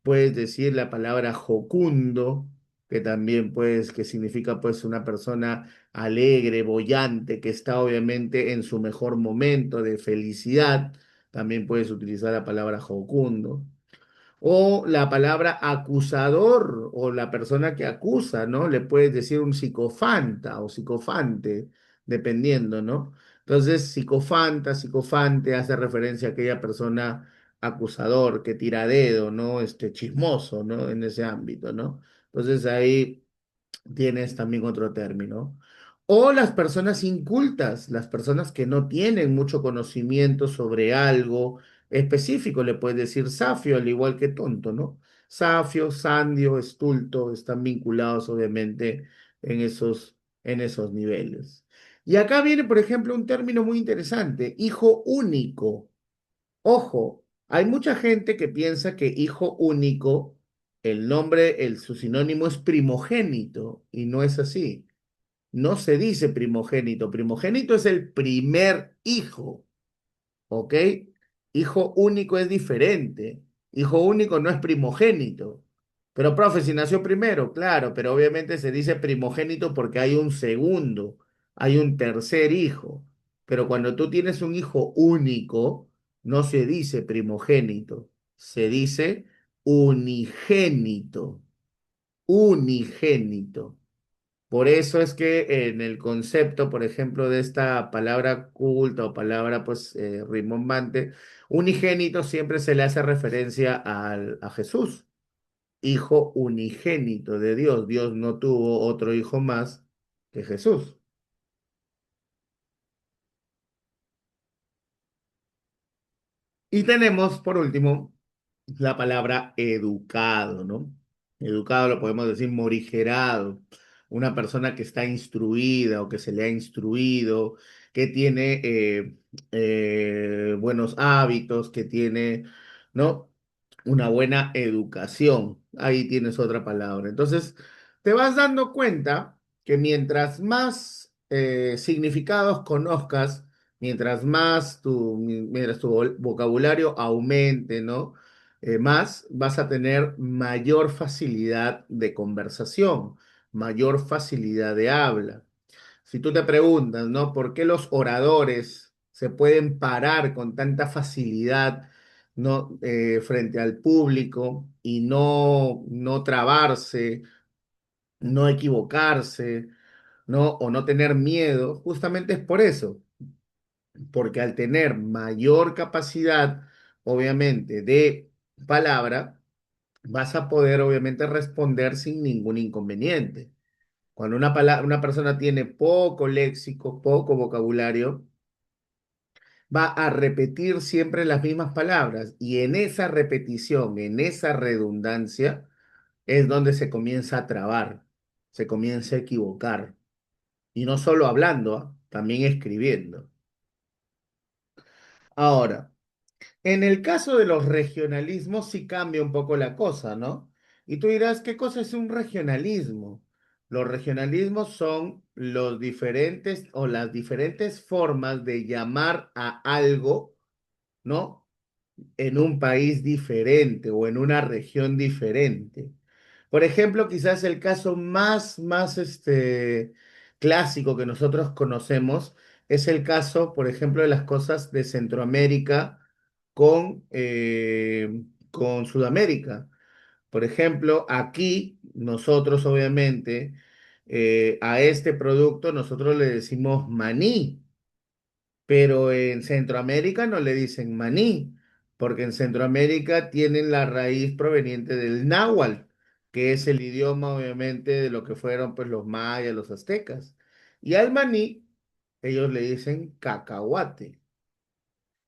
Puedes decir la palabra jocundo, que también pues, que significa pues una persona alegre, boyante, que está obviamente en su mejor momento de felicidad. También puedes utilizar la palabra jocundo. O la palabra acusador o la persona que acusa, ¿no? Le puedes decir un psicofanta o psicofante, dependiendo, ¿no? Entonces, psicofanta, psicofante hace referencia a aquella persona acusador que tira dedo, ¿no? Chismoso, ¿no? En ese ámbito, ¿no? Entonces ahí tienes también otro término. O las personas incultas, las personas que no tienen mucho conocimiento sobre algo específico, le puedes decir safio, al igual que tonto, ¿no? Safio, sandio, estulto, están vinculados obviamente en esos niveles. Y acá viene, por ejemplo, un término muy interesante, hijo único. Ojo, hay mucha gente que piensa que hijo único, el nombre, su sinónimo es primogénito, y no es así. No se dice primogénito. Primogénito es el primer hijo. ¿Ok? Hijo único es diferente. Hijo único no es primogénito. Pero, profe, si nació primero, claro, pero obviamente se dice primogénito porque hay un segundo, hay un tercer hijo. Pero cuando tú tienes un hijo único, no se dice primogénito, se dice unigénito, unigénito. Por eso es que en el concepto, por ejemplo, de esta palabra culta o palabra pues rimbombante, unigénito siempre se le hace referencia a Jesús, hijo unigénito de Dios. Dios no tuvo otro hijo más que Jesús. Y tenemos, por último, la palabra educado, ¿no? Educado lo podemos decir morigerado, una persona que está instruida o que se le ha instruido, que tiene buenos hábitos, que tiene, ¿no? Una buena educación. Ahí tienes otra palabra. Entonces, te vas dando cuenta que mientras más significados conozcas, mientras tu vocabulario aumente, ¿no? Más vas a tener mayor facilidad de conversación, mayor facilidad de habla. Si tú te preguntas, ¿no? ¿Por qué los oradores se pueden parar con tanta facilidad, ¿no? Frente al público y no trabarse, no equivocarse, ¿no? O no tener miedo, justamente es por eso, porque al tener mayor capacidad, obviamente, de palabra, vas a poder, obviamente, responder sin ningún inconveniente. Cuando una persona tiene poco léxico, poco vocabulario, va a repetir siempre las mismas palabras y en esa repetición, en esa redundancia, es donde se comienza a trabar, se comienza a equivocar. Y no solo hablando, ¿ah? También escribiendo. Ahora, en el caso de los regionalismos sí cambia un poco la cosa, ¿no? Y tú dirás, ¿qué cosa es un regionalismo? Los regionalismos son los diferentes o las diferentes formas de llamar a algo, ¿no? En un país diferente o en una región diferente. Por ejemplo, quizás el caso más clásico que nosotros conocemos es el caso, por ejemplo, de las cosas de Centroamérica con Sudamérica. Por ejemplo, aquí nosotros obviamente a este producto nosotros le decimos maní, pero en Centroamérica no le dicen maní, porque en Centroamérica tienen la raíz proveniente del náhuatl, que es el idioma obviamente de lo que fueron pues los mayas, los aztecas. Y al maní ellos le dicen cacahuate.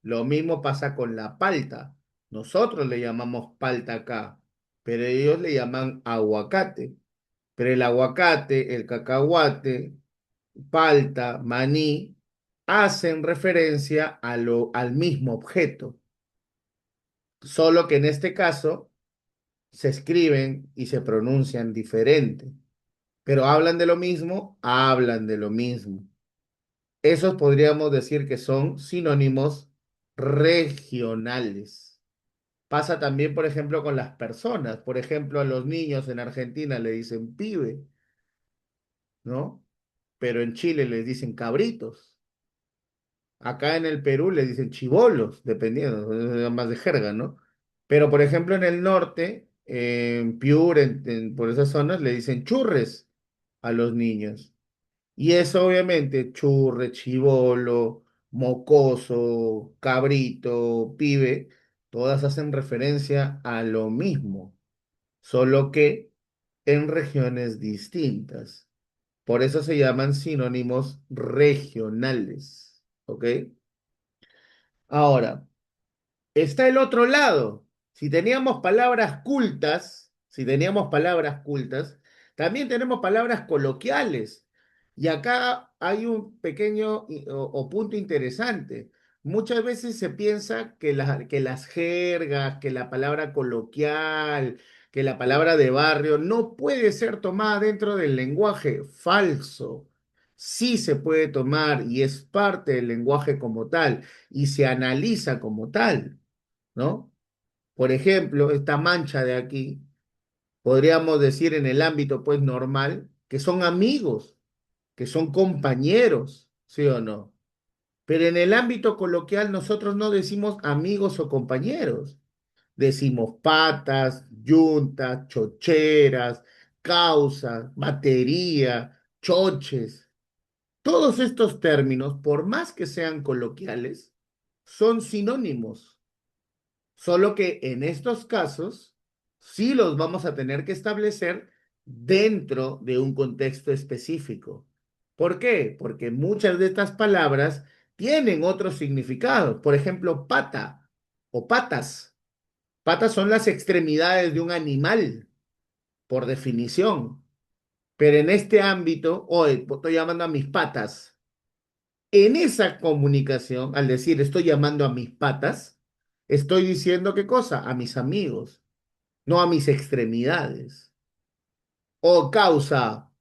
Lo mismo pasa con la palta. Nosotros le llamamos palta acá, pero ellos le llaman aguacate. Pero el aguacate, el cacahuate, palta, maní, hacen referencia al mismo objeto, solo que en este caso se escriben y se pronuncian diferente, pero hablan de lo mismo, hablan de lo mismo. Esos podríamos decir que son sinónimos regionales. Pasa también, por ejemplo, con las personas. Por ejemplo, a los niños en Argentina le dicen pibe, ¿no? Pero en Chile les dicen cabritos. Acá en el Perú le dicen chibolos, dependiendo, es más de jerga, ¿no? Pero, por ejemplo, en el norte, en Piura, por esas zonas, le dicen churres a los niños. Y eso, obviamente, churre, chibolo, mocoso, cabrito, pibe, todas hacen referencia a lo mismo, solo que en regiones distintas. Por eso se llaman sinónimos regionales, ¿ok? Ahora, está el otro lado. Si teníamos palabras cultas, también tenemos palabras coloquiales. Y acá hay un pequeño o punto interesante. Muchas veces se piensa que las jergas, que la palabra coloquial, que la palabra de barrio no puede ser tomada dentro del lenguaje. Falso. Sí se puede tomar y es parte del lenguaje como tal y se analiza como tal, ¿no? Por ejemplo, esta mancha de aquí, podríamos decir en el ámbito pues normal, que son amigos, que son compañeros, ¿sí o no? Pero en el ámbito coloquial nosotros no decimos amigos o compañeros, decimos patas, yuntas, chocheras, causas, batería, choches. Todos estos términos, por más que sean coloquiales, son sinónimos. Solo que en estos casos sí los vamos a tener que establecer dentro de un contexto específico. ¿Por qué? Porque muchas de estas palabras tienen otros significados. Por ejemplo, pata o patas. Patas son las extremidades de un animal, por definición. Pero en este ámbito, hoy estoy llamando a mis patas. En esa comunicación, al decir estoy llamando a mis patas, estoy diciendo qué cosa, a mis amigos, no a mis extremidades. O causa,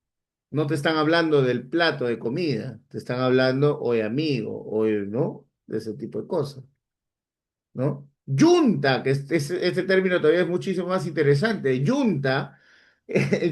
no te están hablando del plato de comida, te están hablando o de amigo, o de, ¿no? De ese tipo de cosas. ¿No? Yunta, que este término todavía es muchísimo más interesante. Yunta,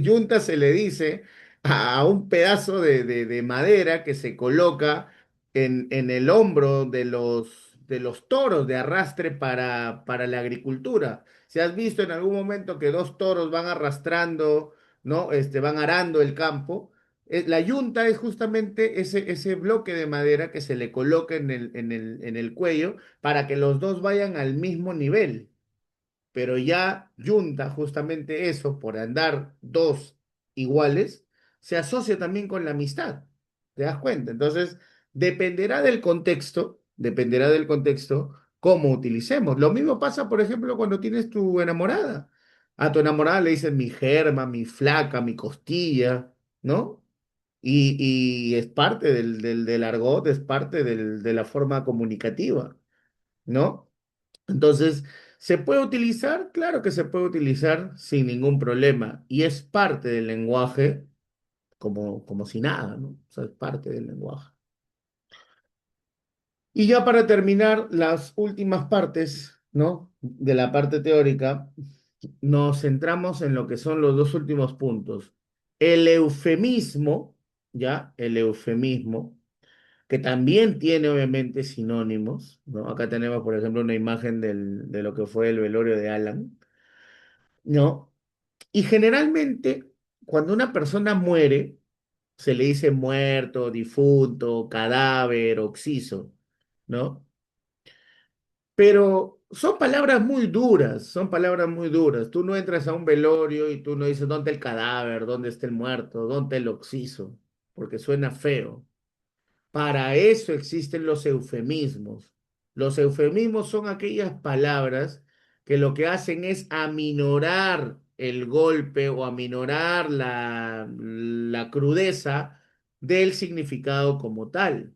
yunta se le dice a un pedazo de madera que se coloca en el hombro de los toros de arrastre para la agricultura. Si has visto en algún momento que dos toros van arrastrando, ¿no? Van arando el campo. La yunta es justamente ese bloque de madera que se le coloca en el cuello para que los dos vayan al mismo nivel. Pero ya junta justamente eso, por andar dos iguales, se asocia también con la amistad. ¿Te das cuenta? Entonces, dependerá del contexto, cómo utilicemos. Lo mismo pasa, por ejemplo, cuando tienes tu enamorada. A tu enamorada le dices mi germa, mi flaca, mi costilla, ¿no? Y es parte del argot, es parte de la forma comunicativa, ¿no? Entonces, ¿se puede utilizar? Claro que se puede utilizar sin ningún problema y es parte del lenguaje, como si nada, ¿no? O sea, es parte del lenguaje. Y ya para terminar, las últimas partes, ¿no? De la parte teórica, nos centramos en lo que son los dos últimos puntos. El eufemismo, ¿ya? El eufemismo, que también tiene obviamente sinónimos, ¿no? Acá tenemos, por ejemplo, una imagen de lo que fue el velorio de Alan, ¿no? Y generalmente, cuando una persona muere, se le dice muerto, difunto, cadáver, occiso, ¿no? Pero son palabras muy duras, son palabras muy duras. Tú no entras a un velorio y tú no dices dónde el cadáver, dónde está el muerto, dónde el occiso, porque suena feo. Para eso existen los eufemismos. Los eufemismos son aquellas palabras que lo que hacen es aminorar el golpe o aminorar la crudeza del significado como tal.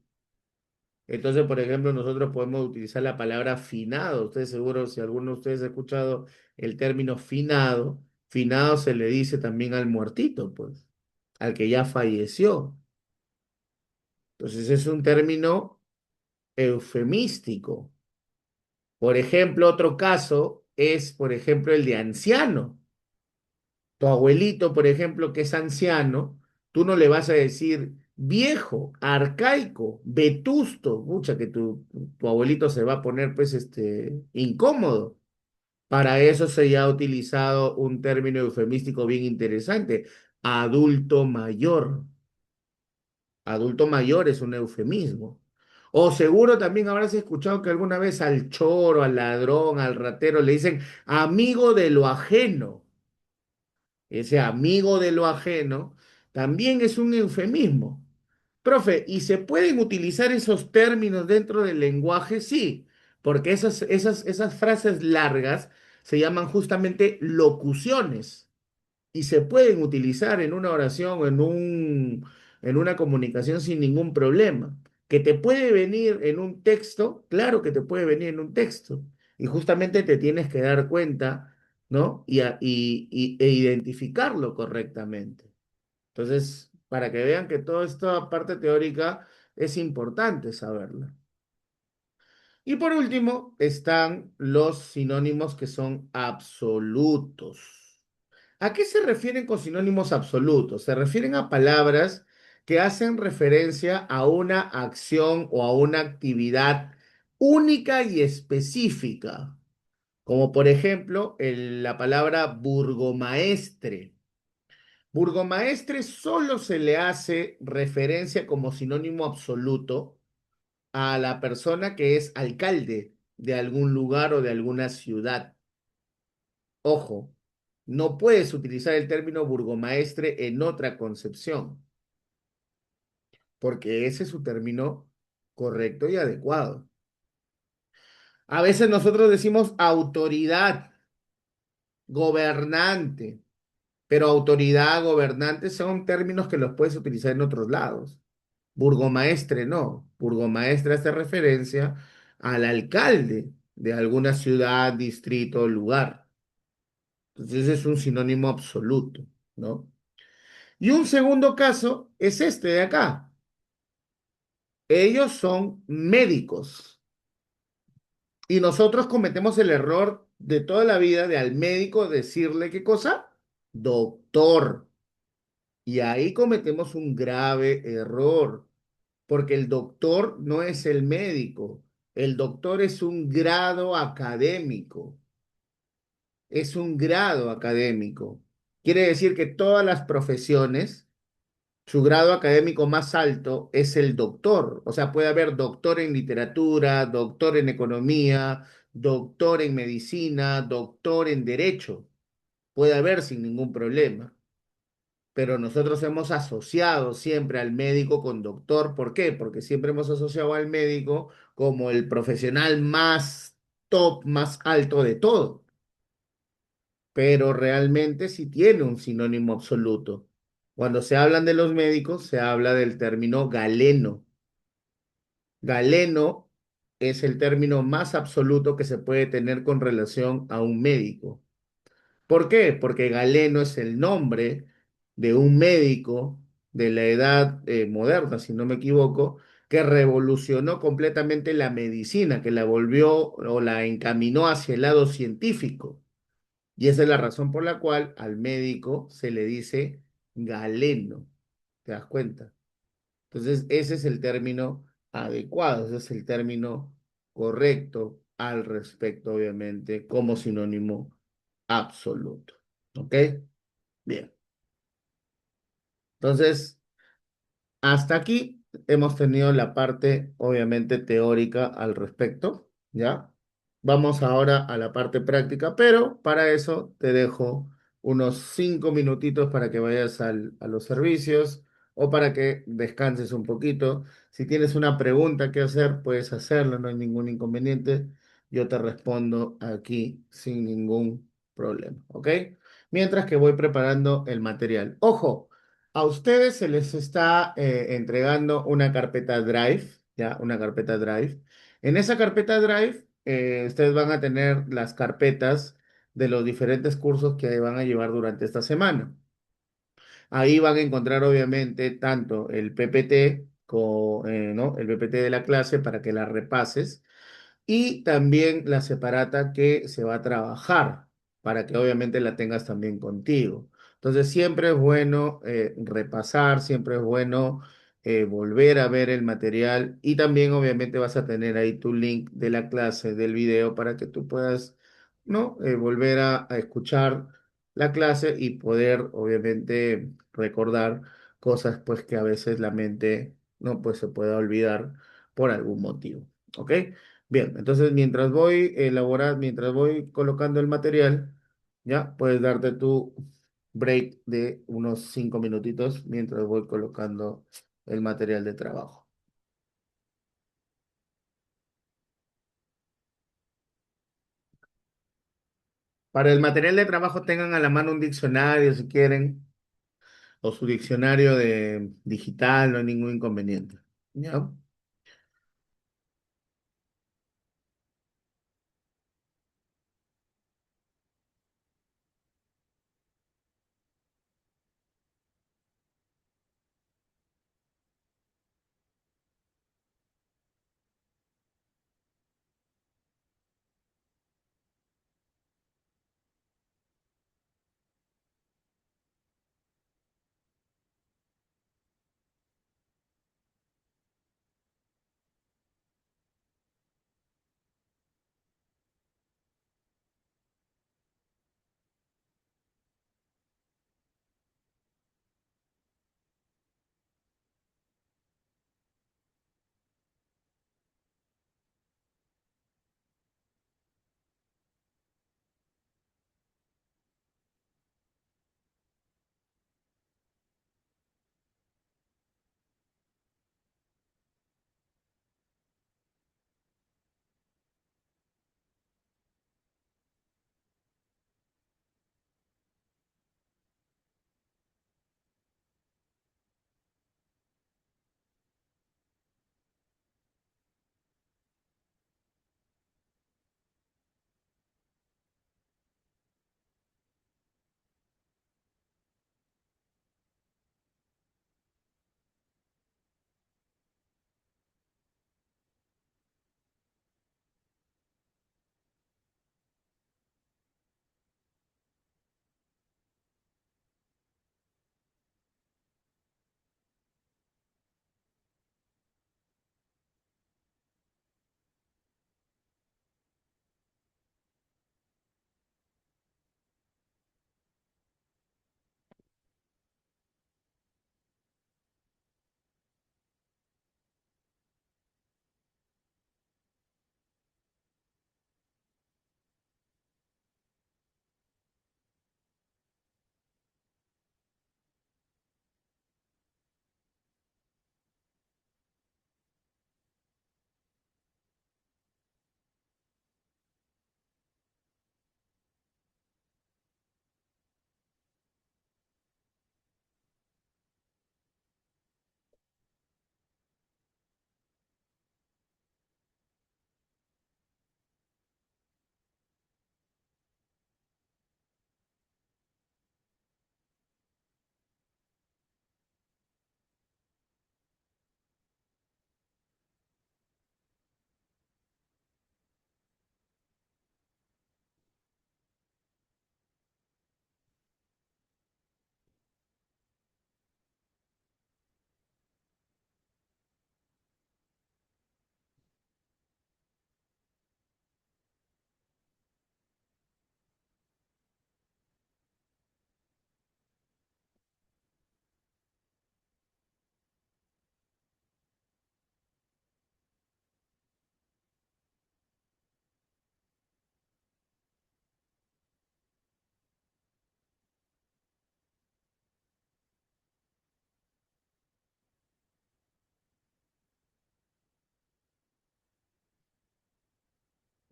Entonces, por ejemplo, nosotros podemos utilizar la palabra finado. Ustedes seguro, si alguno de ustedes ha escuchado el término finado, finado se le dice también al muertito, pues, al que ya falleció. Entonces, es un término eufemístico. Por ejemplo, otro caso es, por ejemplo, el de anciano. Tu abuelito, por ejemplo, que es anciano, tú no le vas a decir viejo, arcaico, vetusto, mucha que tu abuelito se va a poner pues incómodo. Para eso se ha utilizado un término eufemístico bien interesante, adulto mayor. Adulto mayor es un eufemismo. O seguro también habrás escuchado que alguna vez al choro, al ladrón, al ratero le dicen amigo de lo ajeno. Ese amigo de lo ajeno también es un eufemismo. Profe, ¿y se pueden utilizar esos términos dentro del lenguaje? Sí, porque esas frases largas se llaman justamente locuciones y se pueden utilizar en una oración o en una comunicación sin ningún problema. ¿Que te puede venir en un texto? Claro que te puede venir en un texto. Y justamente te tienes que dar cuenta, ¿no? E identificarlo correctamente. Entonces, para que vean que toda esta parte teórica es importante saberla. Y por último, están los sinónimos que son absolutos. ¿A qué se refieren con sinónimos absolutos? Se refieren a palabras que hacen referencia a una acción o a una actividad única y específica, como por ejemplo la palabra burgomaestre. Burgomaestre solo se le hace referencia como sinónimo absoluto a la persona que es alcalde de algún lugar o de alguna ciudad. Ojo, no puedes utilizar el término burgomaestre en otra concepción, porque ese es su término correcto y adecuado. A veces nosotros decimos autoridad, gobernante, pero autoridad, gobernante son términos que los puedes utilizar en otros lados. Burgomaestre no. Burgomaestre hace referencia al alcalde de alguna ciudad, distrito, lugar. Entonces ese es un sinónimo absoluto, ¿no? Y un segundo caso es este de acá. Ellos son médicos y nosotros cometemos el error de toda la vida de al médico decirle qué cosa, doctor. Y ahí cometemos un grave error, porque el doctor no es el médico, el doctor es un grado académico, es un grado académico. Quiere decir que todas las profesiones, su grado académico más alto es el doctor. O sea, puede haber doctor en literatura, doctor en economía, doctor en medicina, doctor en derecho. Puede haber sin ningún problema. Pero nosotros hemos asociado siempre al médico con doctor. ¿Por qué? Porque siempre hemos asociado al médico como el profesional más top, más alto de todo. Pero realmente sí tiene un sinónimo absoluto. Cuando se hablan de los médicos, se habla del término galeno. Galeno es el término más absoluto que se puede tener con relación a un médico. ¿Por qué? Porque Galeno es el nombre de un médico de la edad moderna, si no me equivoco, que revolucionó completamente la medicina, que la volvió o la encaminó hacia el lado científico. Y esa es la razón por la cual al médico se le dice galeno. ¿Te das cuenta? Entonces, ese es el término adecuado, ese es el término correcto al respecto, obviamente, como sinónimo absoluto. ¿Ok? Bien. Entonces, hasta aquí hemos tenido la parte, obviamente, teórica al respecto, ¿ya? Vamos ahora a la parte práctica, pero para eso te dejo unos 5 minutitos para que vayas a los servicios o para que descanses un poquito. Si tienes una pregunta que hacer, puedes hacerlo, no hay ningún inconveniente. Yo te respondo aquí sin ningún problema, ¿ok? Mientras que voy preparando el material. Ojo. A ustedes se les está entregando una carpeta Drive, ¿ya? Una carpeta Drive. En esa carpeta Drive, ustedes van a tener las carpetas de los diferentes cursos que van a llevar durante esta semana. Ahí van a encontrar, obviamente, tanto el PPT, ¿no? El PPT de la clase para que la repases y también la separata que se va a trabajar para que obviamente la tengas también contigo. Entonces siempre es bueno repasar, siempre es bueno volver a ver el material y también obviamente vas a tener ahí tu link de la clase, del video para que tú puedas, ¿no? Volver a escuchar la clase y poder obviamente recordar cosas pues que a veces la mente no pues se puede olvidar por algún motivo. ¿Ok? Bien, entonces mientras voy colocando el material, ya puedes darte tu break de unos 5 minutitos mientras voy colocando el material de trabajo. Para el material de trabajo tengan a la mano un diccionario si quieren, o su diccionario de digital, no hay ningún inconveniente. ¿Ya?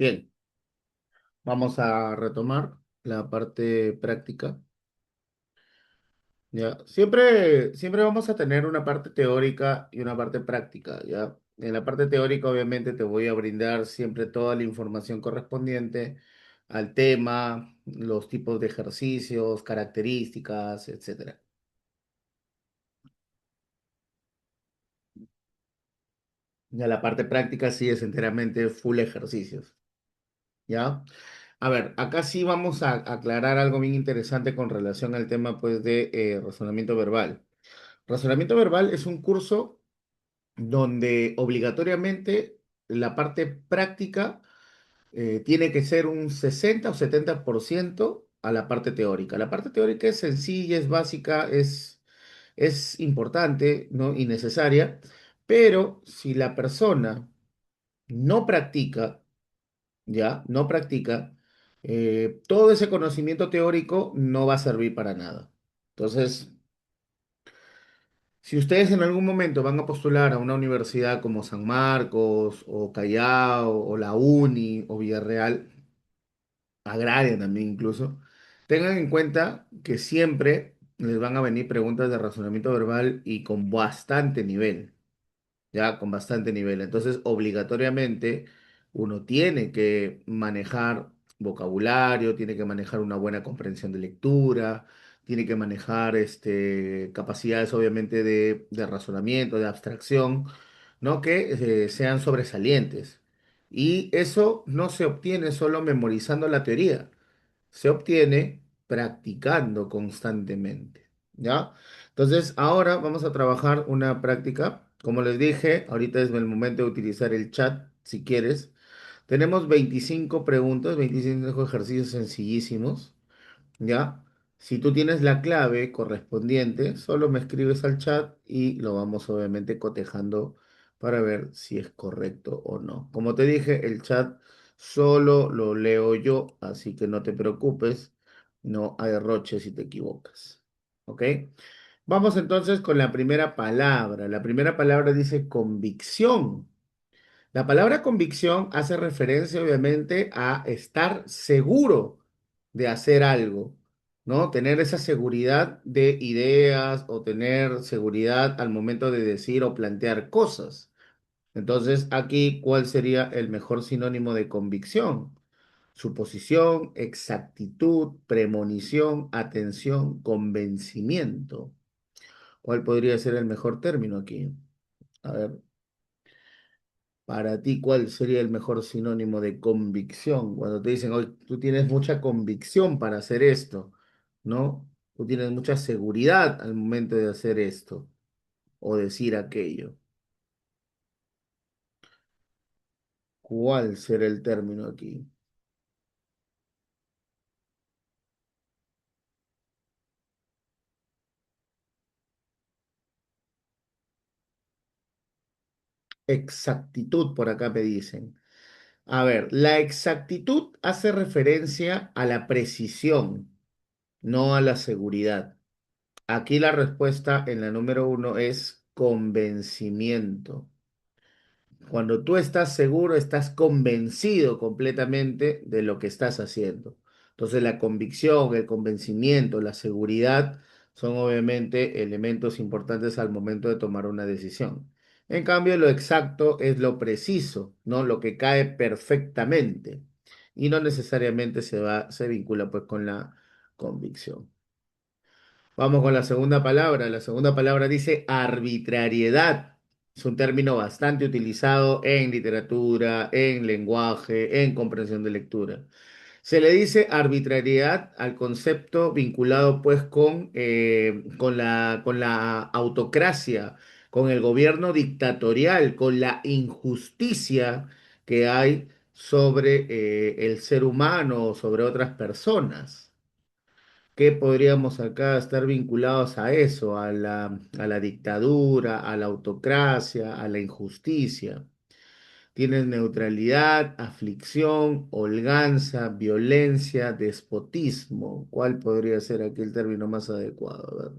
Bien, vamos a retomar la parte práctica. ¿Ya? Siempre vamos a tener una parte teórica y una parte práctica, ¿ya? En la parte teórica, obviamente, te voy a brindar siempre toda la información correspondiente al tema, los tipos de ejercicios, características, etcétera. Ya la parte práctica sí es enteramente full ejercicios, ¿ya? A ver, acá sí vamos a aclarar algo bien interesante con relación al tema, pues, de razonamiento verbal. Razonamiento verbal es un curso donde obligatoriamente la parte práctica tiene que ser un 60 o 70% a la parte teórica. La parte teórica es sencilla, es básica, es importante, ¿no? Y necesaria, pero si la persona no practica, ¿ya? No practica, todo ese conocimiento teórico no va a servir para nada. Entonces, si ustedes en algún momento van a postular a una universidad como San Marcos o Callao o la Uni o Villarreal, Agraria también incluso, tengan en cuenta que siempre les van a venir preguntas de razonamiento verbal y con bastante nivel, ya con bastante nivel. Entonces, obligatoriamente, uno tiene que manejar vocabulario, tiene que manejar una buena comprensión de lectura, tiene que manejar capacidades, obviamente, de razonamiento, de abstracción, ¿no? Que sean sobresalientes. Y eso no se obtiene solo memorizando la teoría, se obtiene practicando constantemente, ¿ya? Entonces, ahora vamos a trabajar una práctica. Como les dije, ahorita es el momento de utilizar el chat, si quieres. Tenemos 25 preguntas, 25 ejercicios sencillísimos. ¿Ya? Si tú tienes la clave correspondiente, solo me escribes al chat y lo vamos obviamente cotejando para ver si es correcto o no. Como te dije, el chat solo lo leo yo, así que no te preocupes, no hay roche si te equivocas. ¿Ok? Vamos entonces con la primera palabra. La primera palabra dice convicción. La palabra convicción hace referencia obviamente a estar seguro de hacer algo, ¿no? Tener esa seguridad de ideas o tener seguridad al momento de decir o plantear cosas. Entonces, aquí, ¿cuál sería el mejor sinónimo de convicción? Suposición, exactitud, premonición, atención, convencimiento. ¿Cuál podría ser el mejor término aquí? A ver. Para ti, ¿cuál sería el mejor sinónimo de convicción? Cuando te dicen, oye, tú tienes mucha convicción para hacer esto, ¿no? Tú tienes mucha seguridad al momento de hacer esto o decir aquello. ¿Cuál será el término aquí? Exactitud, por acá me dicen. A ver, la exactitud hace referencia a la precisión, no a la seguridad. Aquí la respuesta en la número uno es convencimiento. Cuando tú estás seguro, estás convencido completamente de lo que estás haciendo. Entonces la convicción, el convencimiento, la seguridad son obviamente elementos importantes al momento de tomar una decisión. En cambio, lo exacto es lo preciso, ¿no? Lo que cae perfectamente y no necesariamente se vincula pues con la convicción. Vamos con la segunda palabra. La segunda palabra dice arbitrariedad. Es un término bastante utilizado en literatura, en lenguaje, en comprensión de lectura. Se le dice arbitrariedad al concepto vinculado pues con la autocracia, con el gobierno dictatorial, con la injusticia que hay sobre el ser humano, sobre otras personas. ¿Qué podríamos acá estar vinculados a eso, a la dictadura, a la autocracia, a la injusticia? Tienes neutralidad, aflicción, holganza, violencia, despotismo. ¿Cuál podría ser aquí el término más adecuado? A ver,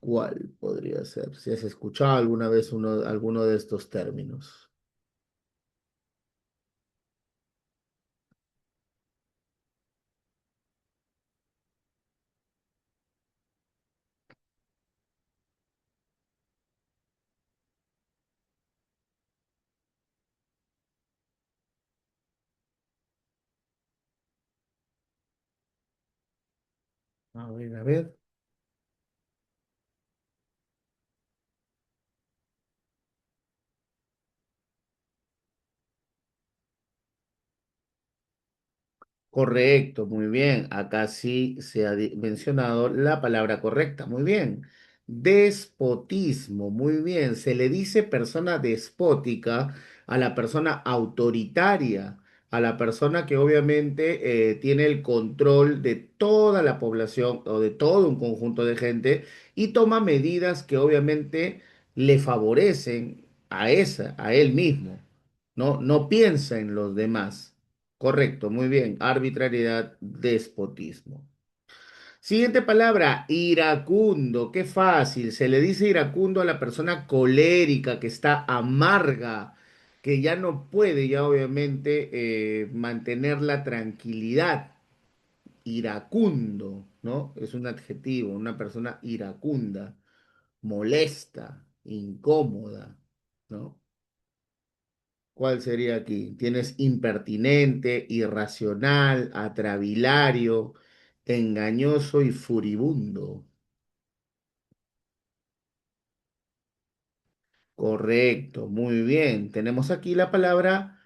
¿cuál podría ser? Si has escuchado alguna vez alguno de estos términos. A ver, a ver. Correcto, muy bien. Acá sí se ha mencionado la palabra correcta. Muy bien. Despotismo, muy bien. Se le dice persona despótica a la persona autoritaria, a la persona que obviamente tiene el control de toda la población o de todo un conjunto de gente y toma medidas que obviamente le favorecen a él mismo. No piensa en los demás. Correcto, muy bien. Arbitrariedad, despotismo. Siguiente palabra, iracundo. Qué fácil. Se le dice iracundo a la persona colérica, que está amarga, que ya no puede, ya obviamente, mantener la tranquilidad. Iracundo, ¿no? Es un adjetivo, una persona iracunda, molesta, incómoda, ¿no? ¿Cuál sería aquí? Tienes impertinente, irracional, atravilario, engañoso y furibundo. Correcto, muy bien. Tenemos aquí la palabra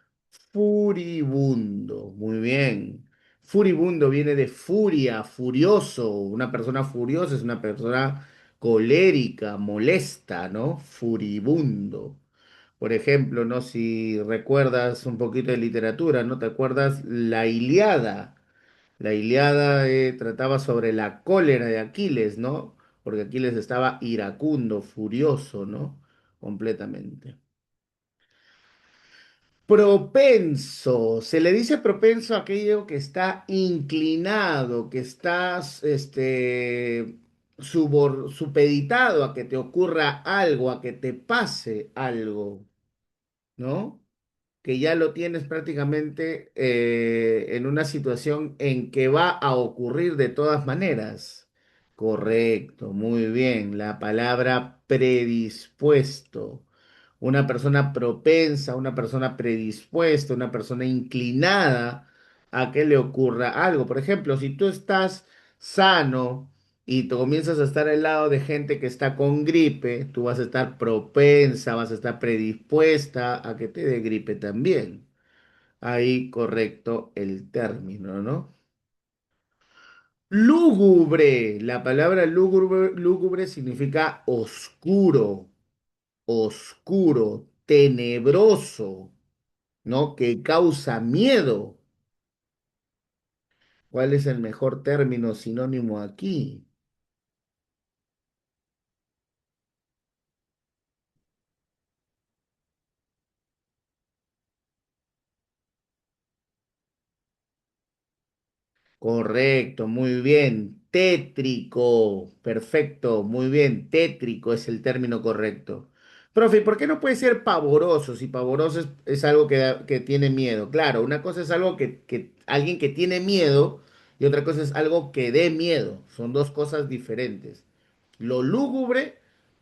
furibundo. Muy bien. Furibundo viene de furia, furioso. Una persona furiosa es una persona colérica, molesta, ¿no? Furibundo. Por ejemplo, ¿no? Si recuerdas un poquito de literatura, ¿no? ¿Te acuerdas la Ilíada? La Ilíada trataba sobre la cólera de Aquiles, ¿no? Porque Aquiles estaba iracundo, furioso, ¿no? Completamente. Propenso. Se le dice propenso a aquello que está inclinado, que estás, supeditado a que te ocurra algo, a que te pase algo, ¿no? Que ya lo tienes prácticamente en una situación en que va a ocurrir de todas maneras. Correcto, muy bien. La palabra predispuesto. Una persona propensa, una persona predispuesta, una persona inclinada a que le ocurra algo. Por ejemplo, si tú estás sano y tú comienzas a estar al lado de gente que está con gripe, tú vas a estar propensa, vas a estar predispuesta a que te dé gripe también. Ahí correcto el término, ¿no? Lúgubre. La palabra lúgubre, lúgubre significa oscuro, oscuro, tenebroso, ¿no? Que causa miedo. ¿Cuál es el mejor término sinónimo aquí? Correcto, muy bien. Tétrico, perfecto, muy bien. Tétrico es el término correcto. Profe, ¿por qué no puede ser pavoroso? Si pavoroso es algo que tiene miedo. Claro, una cosa es algo que alguien que tiene miedo y otra cosa es algo que dé miedo. Son dos cosas diferentes. Lo lúgubre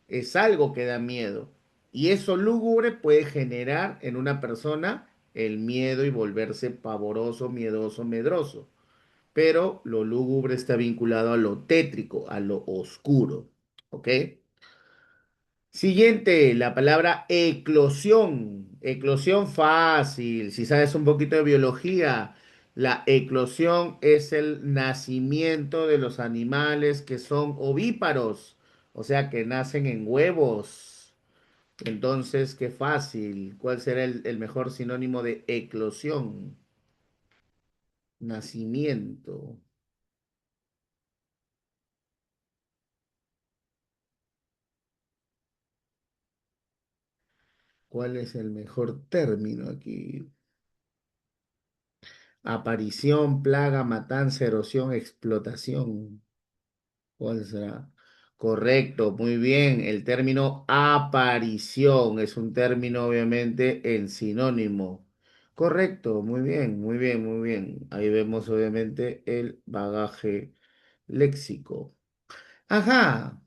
es algo que da miedo y eso lúgubre puede generar en una persona el miedo y volverse pavoroso, miedoso, medroso, pero lo lúgubre está vinculado a lo tétrico, a lo oscuro. ¿Ok? Siguiente, la palabra eclosión. Eclosión fácil. Si sabes un poquito de biología, la eclosión es el nacimiento de los animales que son ovíparos, o sea, que nacen en huevos. Entonces, qué fácil. ¿Cuál será el mejor sinónimo de eclosión? Nacimiento. ¿Cuál es el mejor término aquí? Aparición, plaga, matanza, erosión, explotación. ¿Cuál será? Correcto, muy bien. El término aparición es un término obviamente en sinónimo. Correcto, muy bien, muy bien, muy bien. Ahí vemos obviamente el bagaje léxico. Ajá.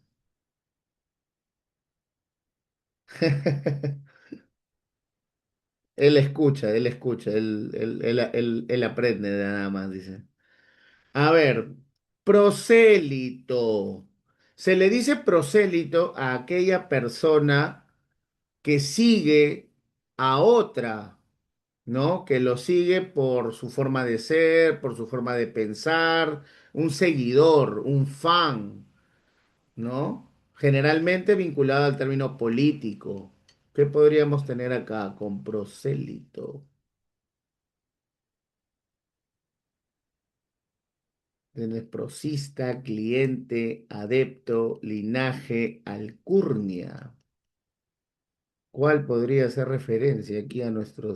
Él escucha, él aprende nada más, dice. A ver, Prosélito. Se le dice prosélito a aquella persona que sigue a otra, ¿no? Que lo sigue por su forma de ser, por su forma de pensar, un seguidor, un fan, ¿no? Generalmente vinculado al término político. ¿Qué podríamos tener acá con prosélito? Tienes prosista, cliente, adepto, linaje, alcurnia. ¿Cuál podría ser referencia aquí a nuestra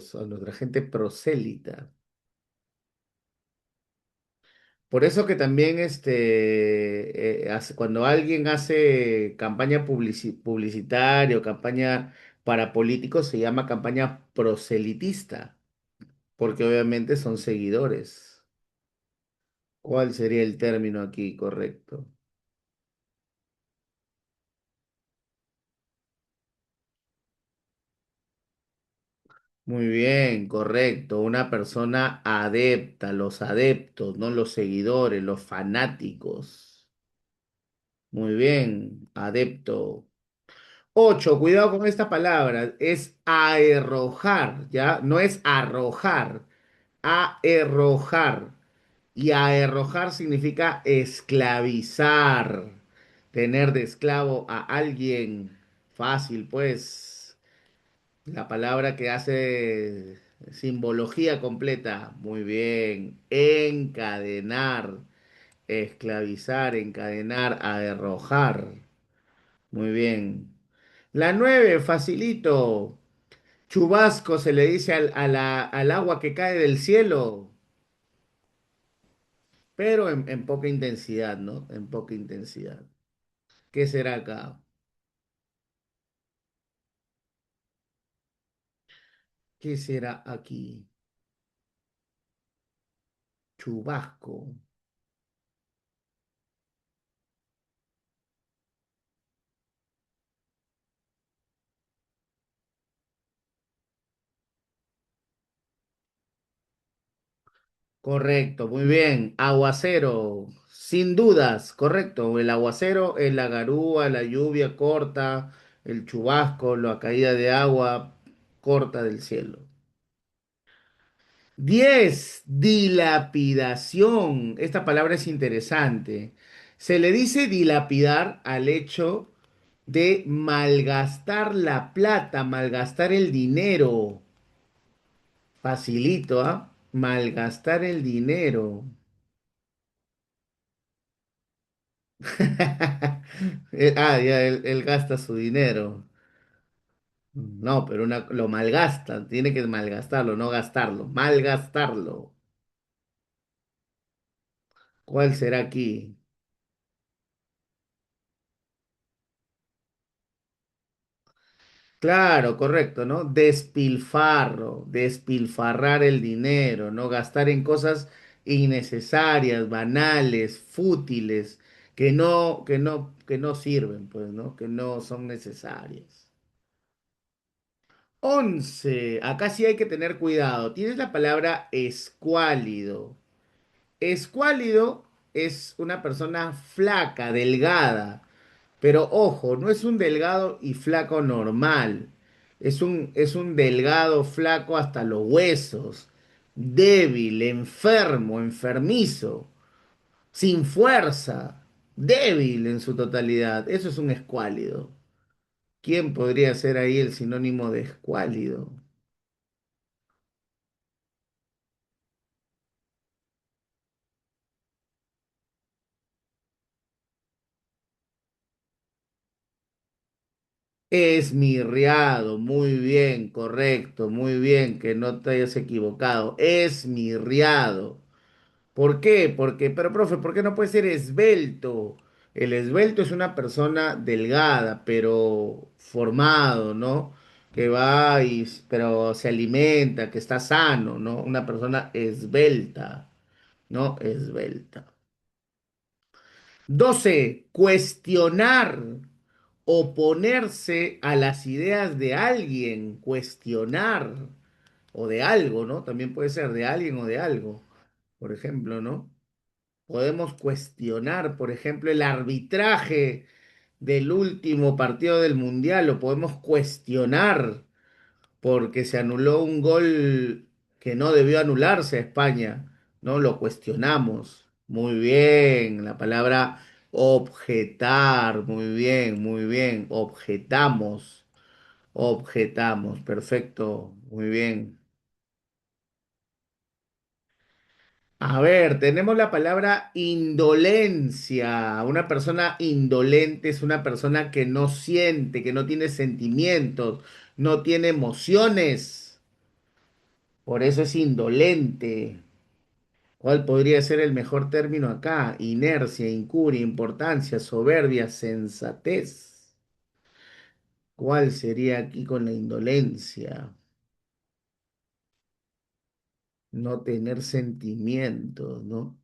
gente prosélita? Por eso que también cuando alguien hace campaña publicitaria o campaña para políticos se llama campaña proselitista, porque obviamente son seguidores. ¿Cuál sería el término aquí correcto? Muy bien, correcto. Una persona adepta, los adeptos, no los seguidores, los fanáticos. Muy bien, adepto. Ocho, cuidado con esta palabra, es aerrojar, ¿ya? No es arrojar, aerrojar. Y aerrojar significa esclavizar, tener de esclavo a alguien. Fácil, pues. La palabra que hace simbología completa. Muy bien. Encadenar, esclavizar, encadenar, aerrojar. Muy bien. La nueve, facilito. Chubasco se le dice al agua que cae del cielo, pero en poca intensidad, ¿no? En poca intensidad. ¿Qué será acá? ¿Qué será aquí? Chubasco. Correcto, muy bien. Aguacero, sin dudas, correcto. El aguacero es la garúa, la lluvia corta, el chubasco, la caída de agua corta del cielo. 10, dilapidación. Esta palabra es interesante. Se le dice dilapidar al hecho de malgastar la plata, malgastar el dinero. Facilito, ¿ah? Malgastar el dinero. Ya, él gasta su dinero. No, pero lo malgasta. Tiene que malgastarlo, no gastarlo. Malgastarlo. ¿Cuál será aquí? Claro, correcto, ¿no? Despilfarro, despilfarrar el dinero, ¿no? Gastar en cosas innecesarias, banales, fútiles, que no sirven, pues, ¿no? Que no son necesarias. 11. Acá sí hay que tener cuidado. Tienes la palabra escuálido. Escuálido es una persona flaca, delgada. Pero ojo, no es un delgado y flaco normal. Es un delgado flaco hasta los huesos. Débil, enfermo, enfermizo, sin fuerza, débil en su totalidad. Eso es un escuálido. ¿Quién podría ser ahí el sinónimo de escuálido? Esmirriado, muy bien, correcto, muy bien, que no te hayas equivocado. Esmirriado. ¿Por qué? Pero profe, ¿por qué no puede ser esbelto? El esbelto es una persona delgada, pero formado, ¿no? Pero se alimenta, que está sano, ¿no? Una persona esbelta, ¿no? Esbelta. 12. Cuestionar. Oponerse a las ideas de alguien, cuestionar, o de algo, ¿no? También puede ser de alguien o de algo, por ejemplo, ¿no? Podemos cuestionar, por ejemplo, el arbitraje del último partido del Mundial, lo podemos cuestionar porque se anuló un gol que no debió anularse a España, ¿no? Lo cuestionamos. Muy bien, la palabra objetar, muy bien, objetamos, objetamos, perfecto, muy bien. A ver, tenemos la palabra indolencia. Una persona indolente es una persona que no siente, que no tiene sentimientos, no tiene emociones. Por eso es indolente. ¿Cuál podría ser el mejor término acá? Inercia, incuria, importancia, soberbia, sensatez. ¿Cuál sería aquí con la indolencia? No tener sentimientos, ¿no?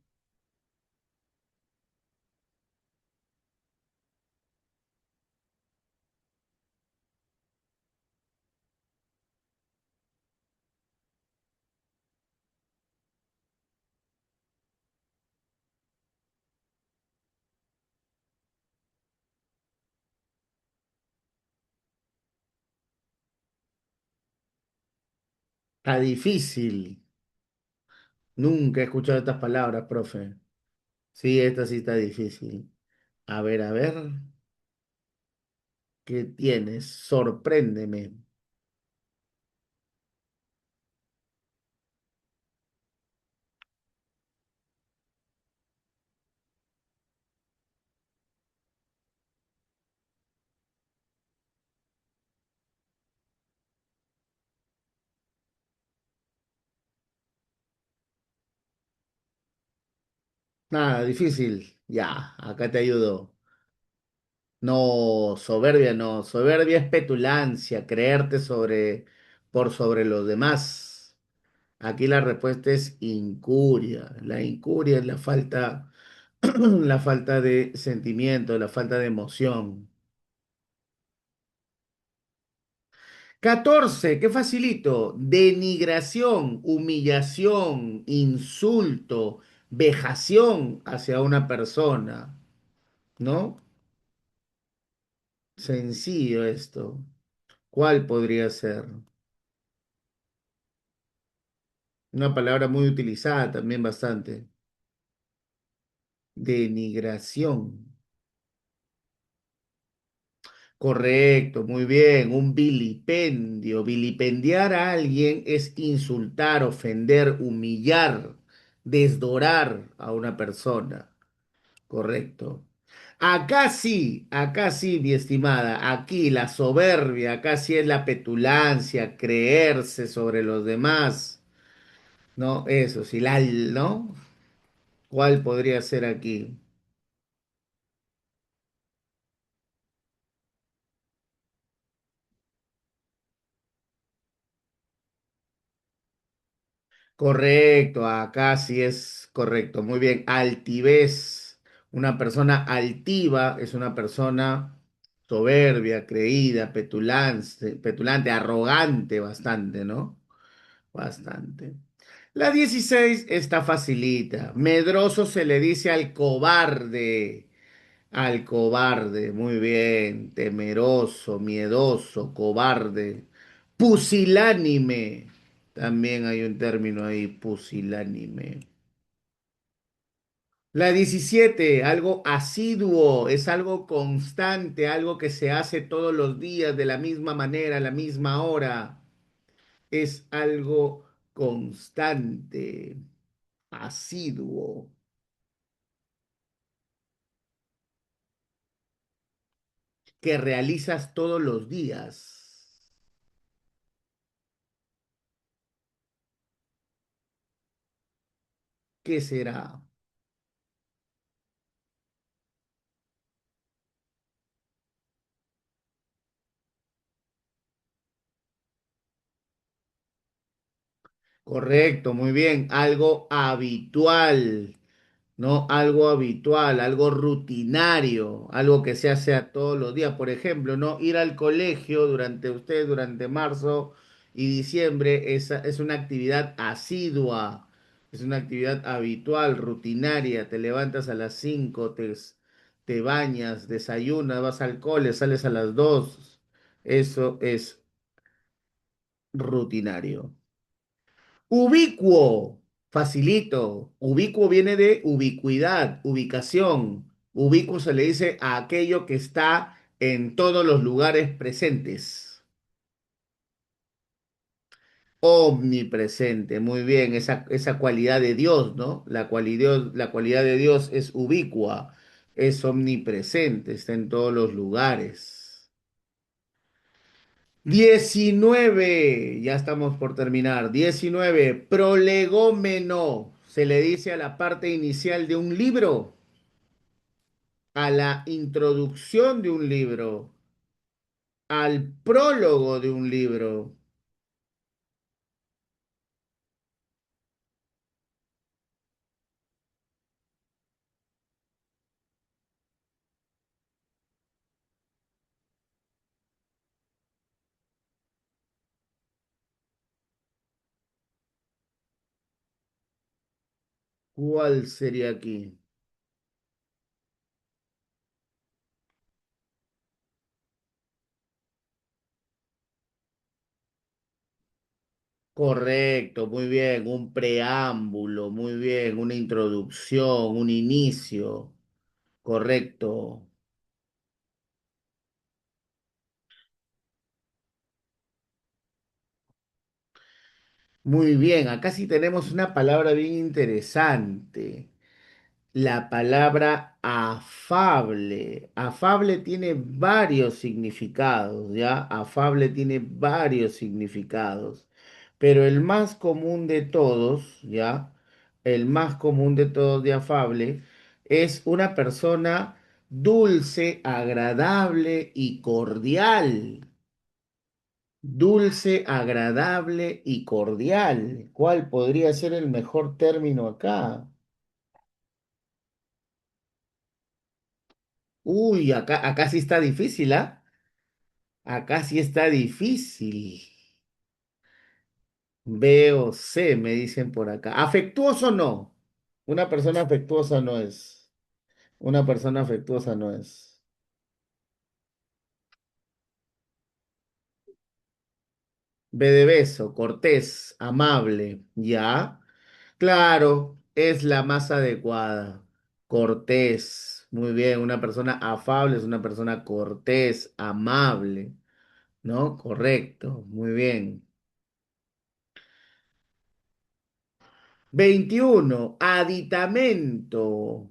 Está difícil. Nunca he escuchado estas palabras, profe. Sí, esta sí está difícil. A ver, ¿qué tienes? Sorpréndeme. Nada, difícil. Ya, acá te ayudo. No, soberbia no. Soberbia es petulancia, creerte por sobre los demás. Aquí la respuesta es incuria. La incuria es la falta, la falta de sentimiento, la falta de emoción. 14, qué facilito. Denigración, humillación, insulto, vejación hacia una persona, ¿no? Sencillo esto. ¿Cuál podría ser? Una palabra muy utilizada también bastante. Denigración. Correcto, muy bien. Un vilipendio. Vilipendiar a alguien es insultar, ofender, humillar, desdorar a una persona. Correcto. Acá sí, mi estimada. Aquí la soberbia, acá sí es la petulancia, creerse sobre los demás. ¿No? Eso sí, ¿no? ¿Cuál podría ser aquí? Correcto, acá sí es correcto. Muy bien. Altivez. Una persona altiva es una persona soberbia, creída, petulante, arrogante bastante, ¿no? Bastante. La 16 está facilita. Medroso se le dice al cobarde. Al cobarde, muy bien. Temeroso, miedoso, cobarde. Pusilánime. También hay un término ahí, pusilánime. La 17, algo asiduo, es algo constante, algo que se hace todos los días de la misma manera, a la misma hora. Es algo constante, asiduo, que realizas todos los días. ¿Qué será? Correcto, muy bien. Algo habitual, ¿no? Algo habitual, algo rutinario, algo que se hace a todos los días. Por ejemplo, ¿no? Ir al colegio durante marzo y diciembre es una actividad asidua, Es una actividad habitual, rutinaria. Te levantas a las 5, te bañas, desayunas, vas al cole, sales a las 2. Eso es rutinario. Ubicuo, facilito. Ubicuo viene de ubicuidad, ubicación. Ubicuo se le dice a aquello que está en todos los lugares presentes. Omnipresente, muy bien, esa cualidad de Dios, ¿no? La cualidad de Dios es ubicua, es omnipresente, está en todos los lugares. 19, ya estamos por terminar. 19, prolegómeno. Se le dice a la parte inicial de un libro, a la introducción de un libro, al prólogo de un libro. ¿Cuál sería aquí? Correcto, muy bien, un preámbulo, muy bien, una introducción, un inicio, correcto. Muy bien, acá sí tenemos una palabra bien interesante. La palabra afable. Afable tiene varios significados, ¿ya? Afable tiene varios significados, pero el más común de todos, ¿ya? El más común de todos de afable es una persona dulce, agradable y cordial. Dulce, agradable y cordial. ¿Cuál podría ser el mejor término acá? Uy, acá sí está difícil, ¿ah? Acá sí está difícil. B o C, me dicen por acá. ¿Afectuoso no? Una persona afectuosa no es. Una persona afectuosa no es. B de beso, cortés, amable. ¿Ya? Claro, es la más adecuada. Cortés. Muy bien, una persona afable es una persona cortés, amable. ¿No? Correcto, muy bien. 21, aditamento.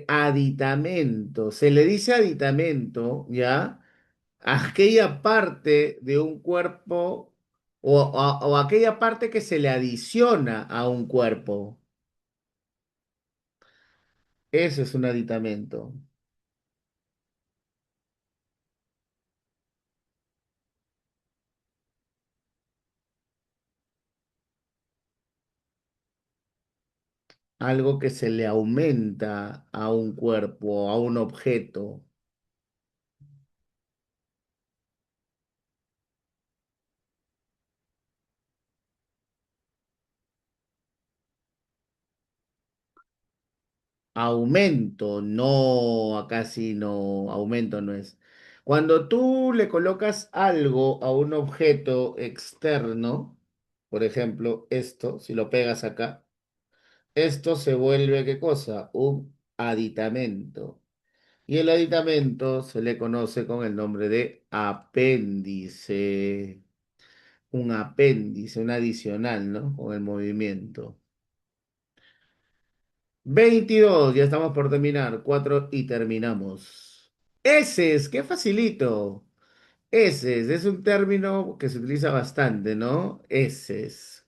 Aditamento. Se le dice aditamento, ¿ya? Aquella parte de un cuerpo o aquella parte que se le adiciona a un cuerpo. Eso es un aditamento. Algo que se le aumenta a un cuerpo, a un objeto. Aumento, no, acá sí no, aumento no es. Cuando tú le colocas algo a un objeto externo, por ejemplo, esto, si lo pegas acá, esto se vuelve, ¿qué cosa? Un aditamento. Y el aditamento se le conoce con el nombre de apéndice. Un apéndice, un adicional, ¿no? Con el movimiento. 22, ya estamos por terminar. 4 y terminamos. Eses, qué facilito. Eses, es un término que se utiliza bastante, ¿no? Eses.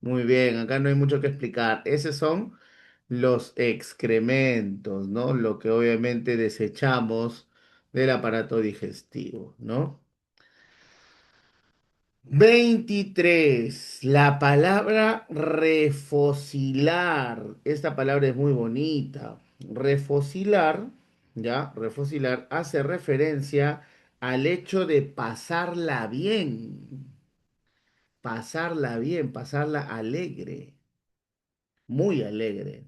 Muy bien, acá no hay mucho que explicar. Eses son los excrementos, ¿no? Lo que obviamente desechamos del aparato digestivo, ¿no? 23, la palabra refocilar. Esta palabra es muy bonita. Refocilar, ¿ya? Refocilar hace referencia al hecho de pasarla bien, pasarla alegre. Muy alegre.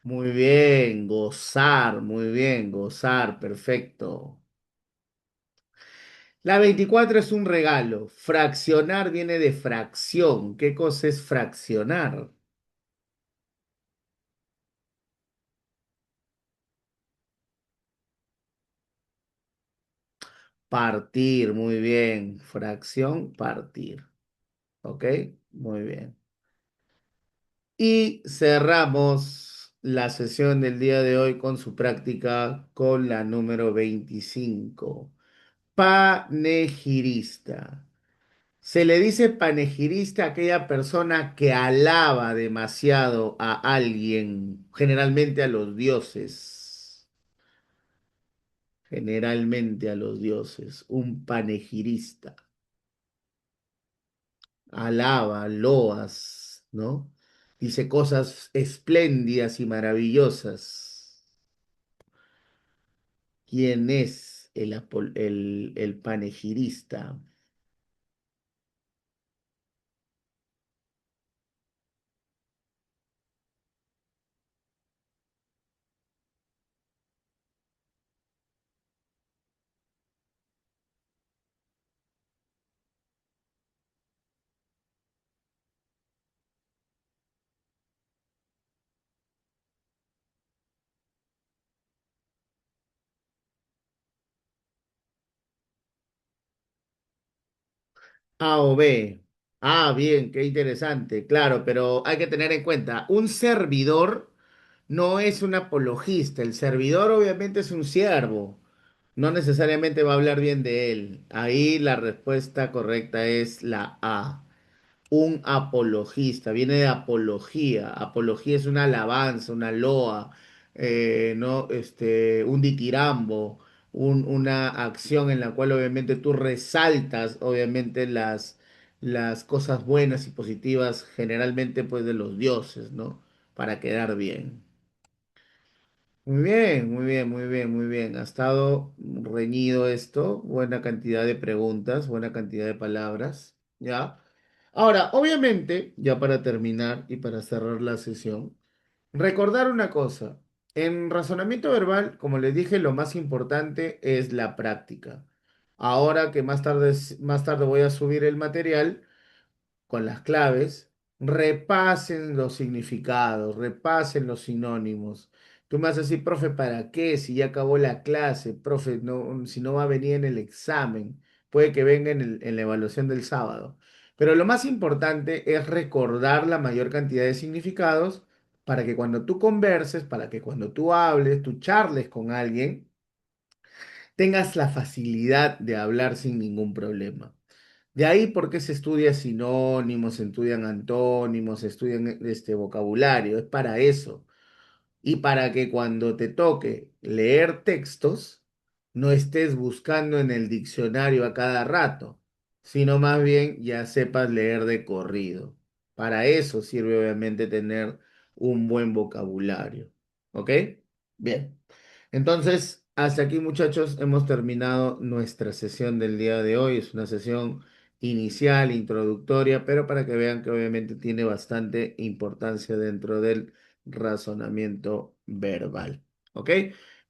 Muy bien, gozar, muy bien, gozar, perfecto. La 24 es un regalo. Fraccionar viene de fracción. ¿Qué cosa es fraccionar? Partir, muy bien. Fracción, partir. ¿Ok? Muy bien. Y cerramos la sesión del día de hoy con su práctica con la número 25. Panegirista. Se le dice panegirista a aquella persona que alaba demasiado a alguien, generalmente a los dioses, generalmente a los dioses, un panegirista. Alaba, loas, ¿no? Dice cosas espléndidas y maravillosas. ¿Quién es el panegirista? A o B. Ah, bien, qué interesante, claro, pero hay que tener en cuenta, un servidor no es un apologista, el servidor obviamente es un siervo, no necesariamente va a hablar bien de él. Ahí la respuesta correcta es la A. Un apologista, viene de apología. Apología es una alabanza, una loa, ¿no? Un ditirambo, una acción en la cual obviamente tú resaltas, obviamente, las cosas buenas y positivas, generalmente pues de los dioses, ¿no? Para quedar bien. Muy bien, muy bien, muy bien, muy bien. Ha estado reñido esto, buena cantidad de preguntas, buena cantidad de palabras, ¿ya? Ahora, obviamente, ya para terminar y para cerrar la sesión, recordar una cosa. En razonamiento verbal, como les dije, lo más importante es la práctica. Ahora que más tarde voy a subir el material, con las claves, repasen los significados, repasen los sinónimos. Tú me vas a decir, profe, ¿para qué? Si ya acabó la clase, profe, no, si no va a venir en el examen, puede que venga en la evaluación del sábado. Pero lo más importante es recordar la mayor cantidad de significados para que cuando tú converses, para que cuando tú hables, tú charles con alguien, tengas la facilidad de hablar sin ningún problema. De ahí por qué se estudia sinónimos, se estudian antónimos, se estudian este vocabulario, es para eso. Y para que cuando te toque leer textos, no estés buscando en el diccionario a cada rato, sino más bien ya sepas leer de corrido. Para eso sirve obviamente tener un buen vocabulario. ¿Ok? Bien. Entonces, hasta aquí muchachos, hemos terminado nuestra sesión del día de hoy. Es una sesión inicial, introductoria, pero para que vean que obviamente tiene bastante importancia dentro del razonamiento verbal. ¿Ok?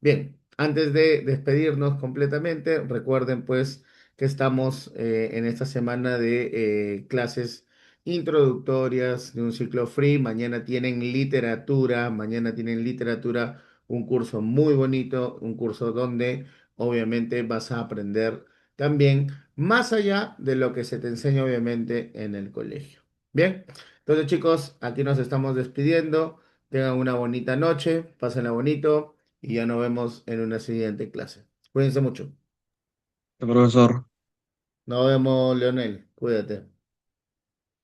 Bien, antes de despedirnos completamente, recuerden pues que estamos en esta semana de clases introductorias de un ciclo free. Mañana tienen literatura, un curso muy bonito, un curso donde obviamente vas a aprender también más allá de lo que se te enseña obviamente en el colegio. Bien, entonces chicos, aquí nos estamos despidiendo. Tengan una bonita noche, pásenla bonito y ya nos vemos en una siguiente clase. Cuídense mucho. Profesor. Nos vemos, Leonel. Cuídate.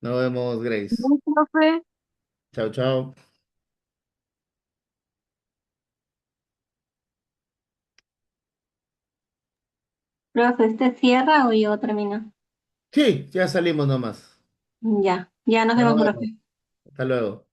Nos vemos, Grace. No, profe, Chao, chao. profe, ¿usted cierra o yo termino? Sí, ya salimos nomás. Ya, ya nos Nos vemos, vemos. profe. Hasta luego.